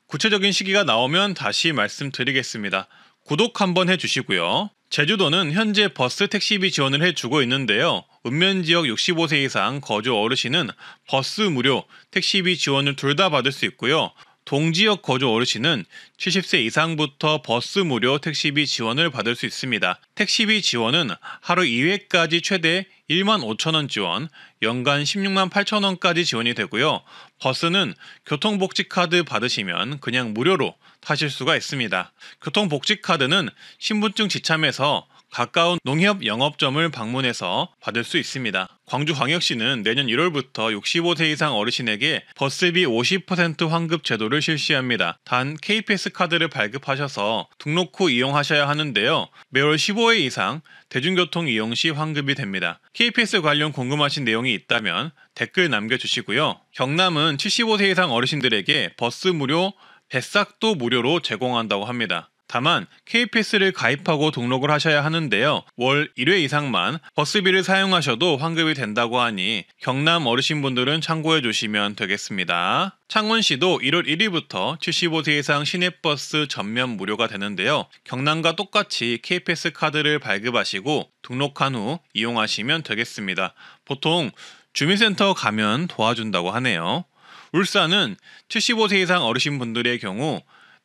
구체적인 시기가 나오면 다시 말씀드리겠습니다. 구독 한번 해주시고요. 제주도는 현재 버스 택시비 지원을 해주고 있는데요. 읍면지역 65세 이상 거주 어르신은 버스 무료, 택시비 지원을 둘 다 받을 수 있고요. 동지역 거주 어르신은 70세 이상부터 버스 무료 택시비 지원을 받을 수 있습니다. 택시비 지원은 하루 2회까지 최대 15,000원 지원, 연간 168,000원까지 지원이 되고요. 버스는 교통복지카드 받으시면 그냥 무료로 타실 수가 있습니다. 교통복지카드는 신분증 지참해서 가까운 농협 영업점을 방문해서 받을 수 있습니다. 광주광역시는 내년 1월부터 65세 이상 어르신에게 버스비 50% 환급 제도를 실시합니다. 단 KPS 카드를 발급하셔서 등록 후 이용하셔야 하는데요. 매월 15회 이상 대중교통 이용 시 환급이 됩니다. KPS 관련 궁금하신 내용이 있다면 댓글 남겨주시고요. 경남은 75세 이상 어르신들에게 버스 무료, 뱃삭도 무료로 제공한다고 합니다. 다만 K패스를 가입하고 등록을 하셔야 하는데요. 월 1회 이상만 버스비를 사용하셔도 환급이 된다고 하니 경남 어르신분들은 참고해 주시면 되겠습니다. 창원시도 1월 1일부터 75세 이상 시내버스 전면 무료가 되는데요. 경남과 똑같이 K패스 카드를 발급하시고 등록한 후 이용하시면 되겠습니다. 보통 주민센터 가면 도와준다고 하네요. 울산은 75세 이상 어르신분들의 경우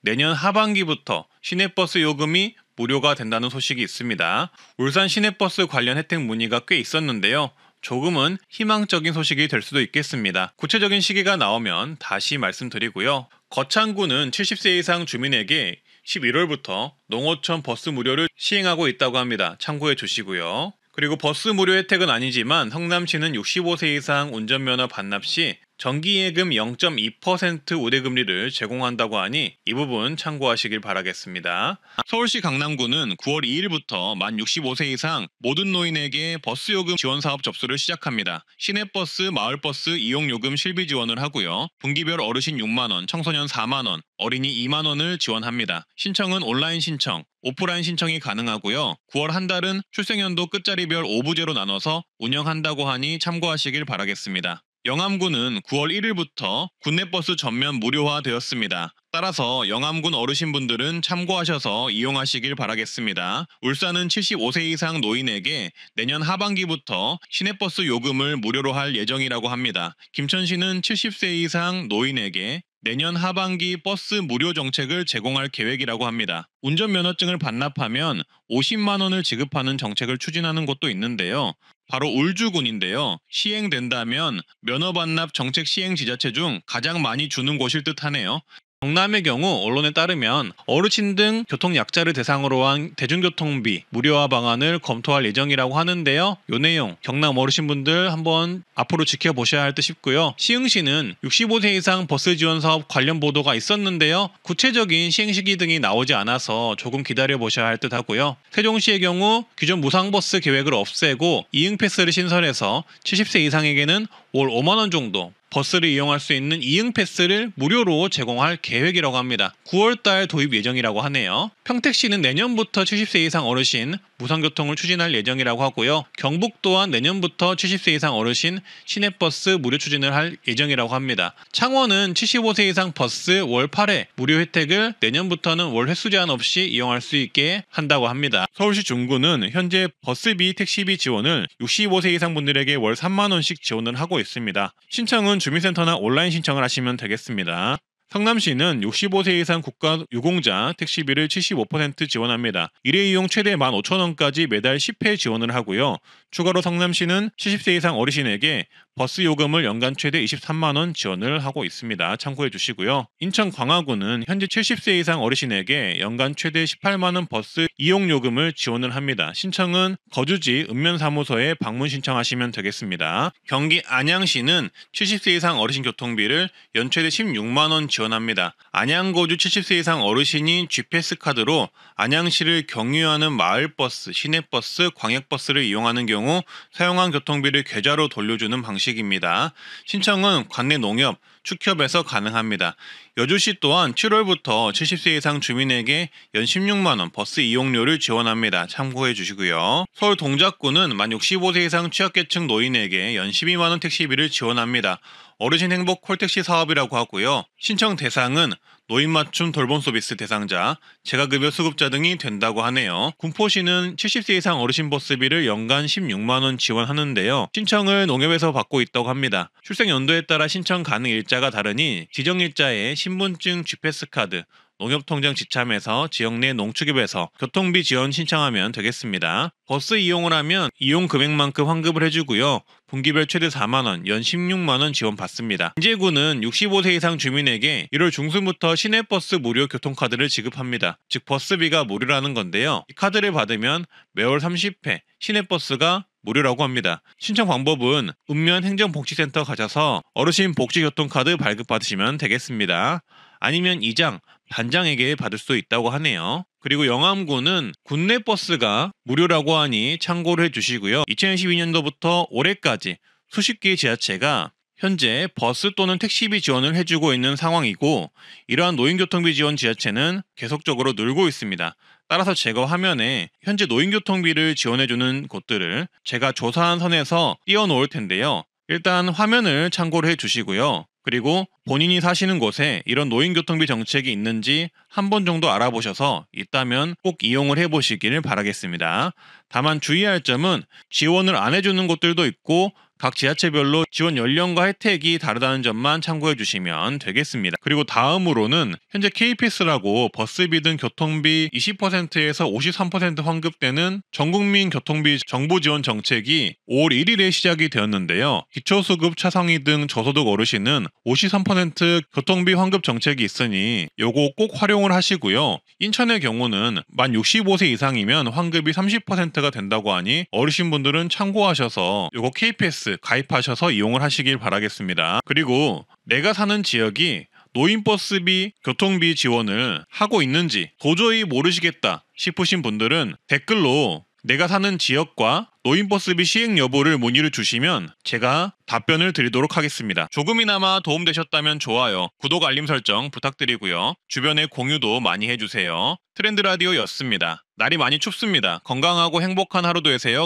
내년 하반기부터 시내버스 요금이 무료가 된다는 소식이 있습니다. 울산 시내버스 관련 혜택 문의가 꽤 있었는데요. 조금은 희망적인 소식이 될 수도 있겠습니다. 구체적인 시기가 나오면 다시 말씀드리고요. 거창구는 70세 이상 주민에게 11월부터 농어촌 버스 무료를 시행하고 있다고 합니다. 참고해 주시고요. 그리고 버스 무료 혜택은 아니지만 성남시는 65세 이상 운전면허 반납 시 정기예금 0.2% 우대금리를 제공한다고 하니 이 부분 참고하시길 바라겠습니다. 서울시 강남구는 9월 2일부터 만 65세 이상 모든 노인에게 버스요금 지원 사업 접수를 시작합니다. 시내버스, 마을버스 이용요금 실비 지원을 하고요. 분기별 어르신 6만원, 청소년 4만원, 어린이 2만원을 지원합니다. 신청은 온라인 신청, 오프라인 신청이 가능하고요. 9월 한 달은 출생연도 끝자리별 5부제로 나눠서 운영한다고 하니 참고하시길 바라겠습니다. 영암구는 9월 1일부터 국내버스 전면 무료화되었습니다. 따라서 영암군 어르신분들은 참고하셔서 이용하시길 바라겠습니다. 울산은 75세 이상 노인에게 내년 하반기부터 시내버스 요금을 무료로 할 예정이라고 합니다. 김천시는 70세 이상 노인에게 내년 하반기 버스 무료 정책을 제공할 계획이라고 합니다. 운전면허증을 반납하면 50만 원을 지급하는 정책을 추진하는 곳도 있는데요. 바로 울주군인데요. 시행된다면 면허 반납 정책 시행 지자체 중 가장 많이 주는 곳일 듯하네요. 경남의 경우 언론에 따르면 어르신 등 교통약자를 대상으로 한 대중교통비 무료화 방안을 검토할 예정이라고 하는데요. 이 내용 경남 어르신분들 한번 앞으로 지켜보셔야 할 듯 싶고요. 시흥시는 65세 이상 버스 지원 사업 관련 보도가 있었는데요. 구체적인 시행 시기 등이 나오지 않아서 조금 기다려 보셔야 할 듯 하고요. 세종시의 경우 기존 무상버스 계획을 없애고 이응패스를 신설해서 70세 이상에게는 월 5만 원 정도 버스를 이용할 수 있는 이응패스를 무료로 제공할 계획이라고 합니다. 9월달 도입 예정이라고 하네요. 평택시는 내년부터 70세 이상 어르신 무상교통을 추진할 예정이라고 하고요. 경북 또한 내년부터 70세 이상 어르신 시내버스 무료 추진을 할 예정이라고 합니다. 창원은 75세 이상 버스 월 8회 무료 혜택을 내년부터는 월 횟수 제한 없이 이용할 수 있게 한다고 합니다. 서울시 중구는 현재 버스비, 택시비 지원을 65세 이상 분들에게 월 3만 원씩 지원을 하고 있습니다. 신청은 주민센터나 온라인 신청을 하시면 되겠습니다. 성남시는 65세 이상 국가 유공자 택시비를 75% 지원합니다. 일회이용 최대 15,000원까지 매달 10회 지원을 하고요. 추가로 성남시는 70세 이상 어르신에게 버스 요금을 연간 최대 23만 원 지원을 하고 있습니다. 참고해 주시고요. 인천 광화구는 현재 70세 이상 어르신에게 연간 최대 18만 원 버스 이용 요금을 지원을 합니다. 신청은 거주지 읍면사무소에 방문 신청하시면 되겠습니다. 경기 안양시는 70세 이상 어르신 교통비를 연 최대 16만 원 지원합니다. 안양 거주 70세 이상 어르신이 G패스 카드로 안양시를 경유하는 마을버스, 시내버스, 광역버스를 이용하는 경우 사용한 교통비를 계좌로 돌려주는 방식입니다. 신청은 관내 농협, 축협에서 가능합니다. 여주시 또한 7월부터 70세 이상 주민에게 연 16만 원 버스 이용료를 지원합니다. 참고해 주시고요. 서울 동작구는 만 65세 이상 취약계층 노인에게 연 12만 원 택시비를 지원합니다. 어르신 행복 콜택시 사업이라고 하고요. 신청 대상은 노인 맞춤 돌봄 서비스 대상자, 재가급여 수급자 등이 된다고 하네요. 군포시는 70세 이상 어르신 버스비를 연간 16만 원 지원하는데요. 신청을 농협에서 받고 있다고 합니다. 출생 연도에 따라 신청 가능 일자가 다르니 지정 일자에 신분증, G패스 카드, 농협통장 지참에서 지역 내 농축협에서 교통비 지원 신청하면 되겠습니다. 버스 이용을 하면 이용 금액만큼 환급을 해주고요. 분기별 최대 4만원, 연 16만원 지원받습니다. 인제구는 65세 이상 주민에게 1월 중순부터 시내버스 무료 교통카드를 지급합니다. 즉 버스비가 무료라는 건데요. 이 카드를 받으면 매월 30회 시내버스가 무료라고 합니다. 신청 방법은 읍면 행정복지센터 가셔서 어르신 복지교통카드 발급받으시면 되겠습니다. 아니면 이장, 반장에게 받을 수도 있다고 하네요. 그리고 영암구는 국내 버스가 무료라고 하니 참고를 해주시고요. 2012년도부터 올해까지 수십 개의 지자체가 현재 버스 또는 택시비 지원을 해주고 있는 상황이고, 이러한 노인교통비 지원 지자체는 계속적으로 늘고 있습니다. 따라서 제가 화면에 현재 노인교통비를 지원해주는 곳들을 제가 조사한 선에서 띄워놓을 텐데요. 일단 화면을 참고를 해주시고요. 그리고 본인이 사시는 곳에 이런 노인교통비 정책이 있는지 한 번 정도 알아보셔서 있다면 꼭 이용을 해보시길 바라겠습니다. 다만 주의할 점은 지원을 안 해주는 곳들도 있고 각 지자체별로 지원 연령과 혜택이 다르다는 점만 참고해 주시면 되겠습니다. 그리고 다음으로는 현재 KPS라고 버스비 등 교통비 20%에서 53% 환급되는 전국민 교통비 정부 지원 정책이 5월 1일에 시작이 되었는데요. 기초수급 차상위 등 저소득 어르신은 53% 교통비 환급 정책이 있으니 요거 꼭 활용을 하시고요. 인천의 경우는 만 65세 이상이면 환급이 30%가 된다고 하니 어르신분들은 참고하셔서 요거 KPS 가입하셔서 이용을 하시길 바라겠습니다. 그리고 내가 사는 지역이 노인버스비, 교통비 지원을 하고 있는지 도저히 모르시겠다 싶으신 분들은 댓글로 내가 사는 지역과 노인버스비 시행 여부를 문의를 주시면 제가 답변을 드리도록 하겠습니다. 조금이나마 도움되셨다면 좋아요, 구독, 알림 설정 부탁드리고요. 주변에 공유도 많이 해주세요. 트렌드 라디오였습니다. 날이 많이 춥습니다. 건강하고 행복한 하루 되세요.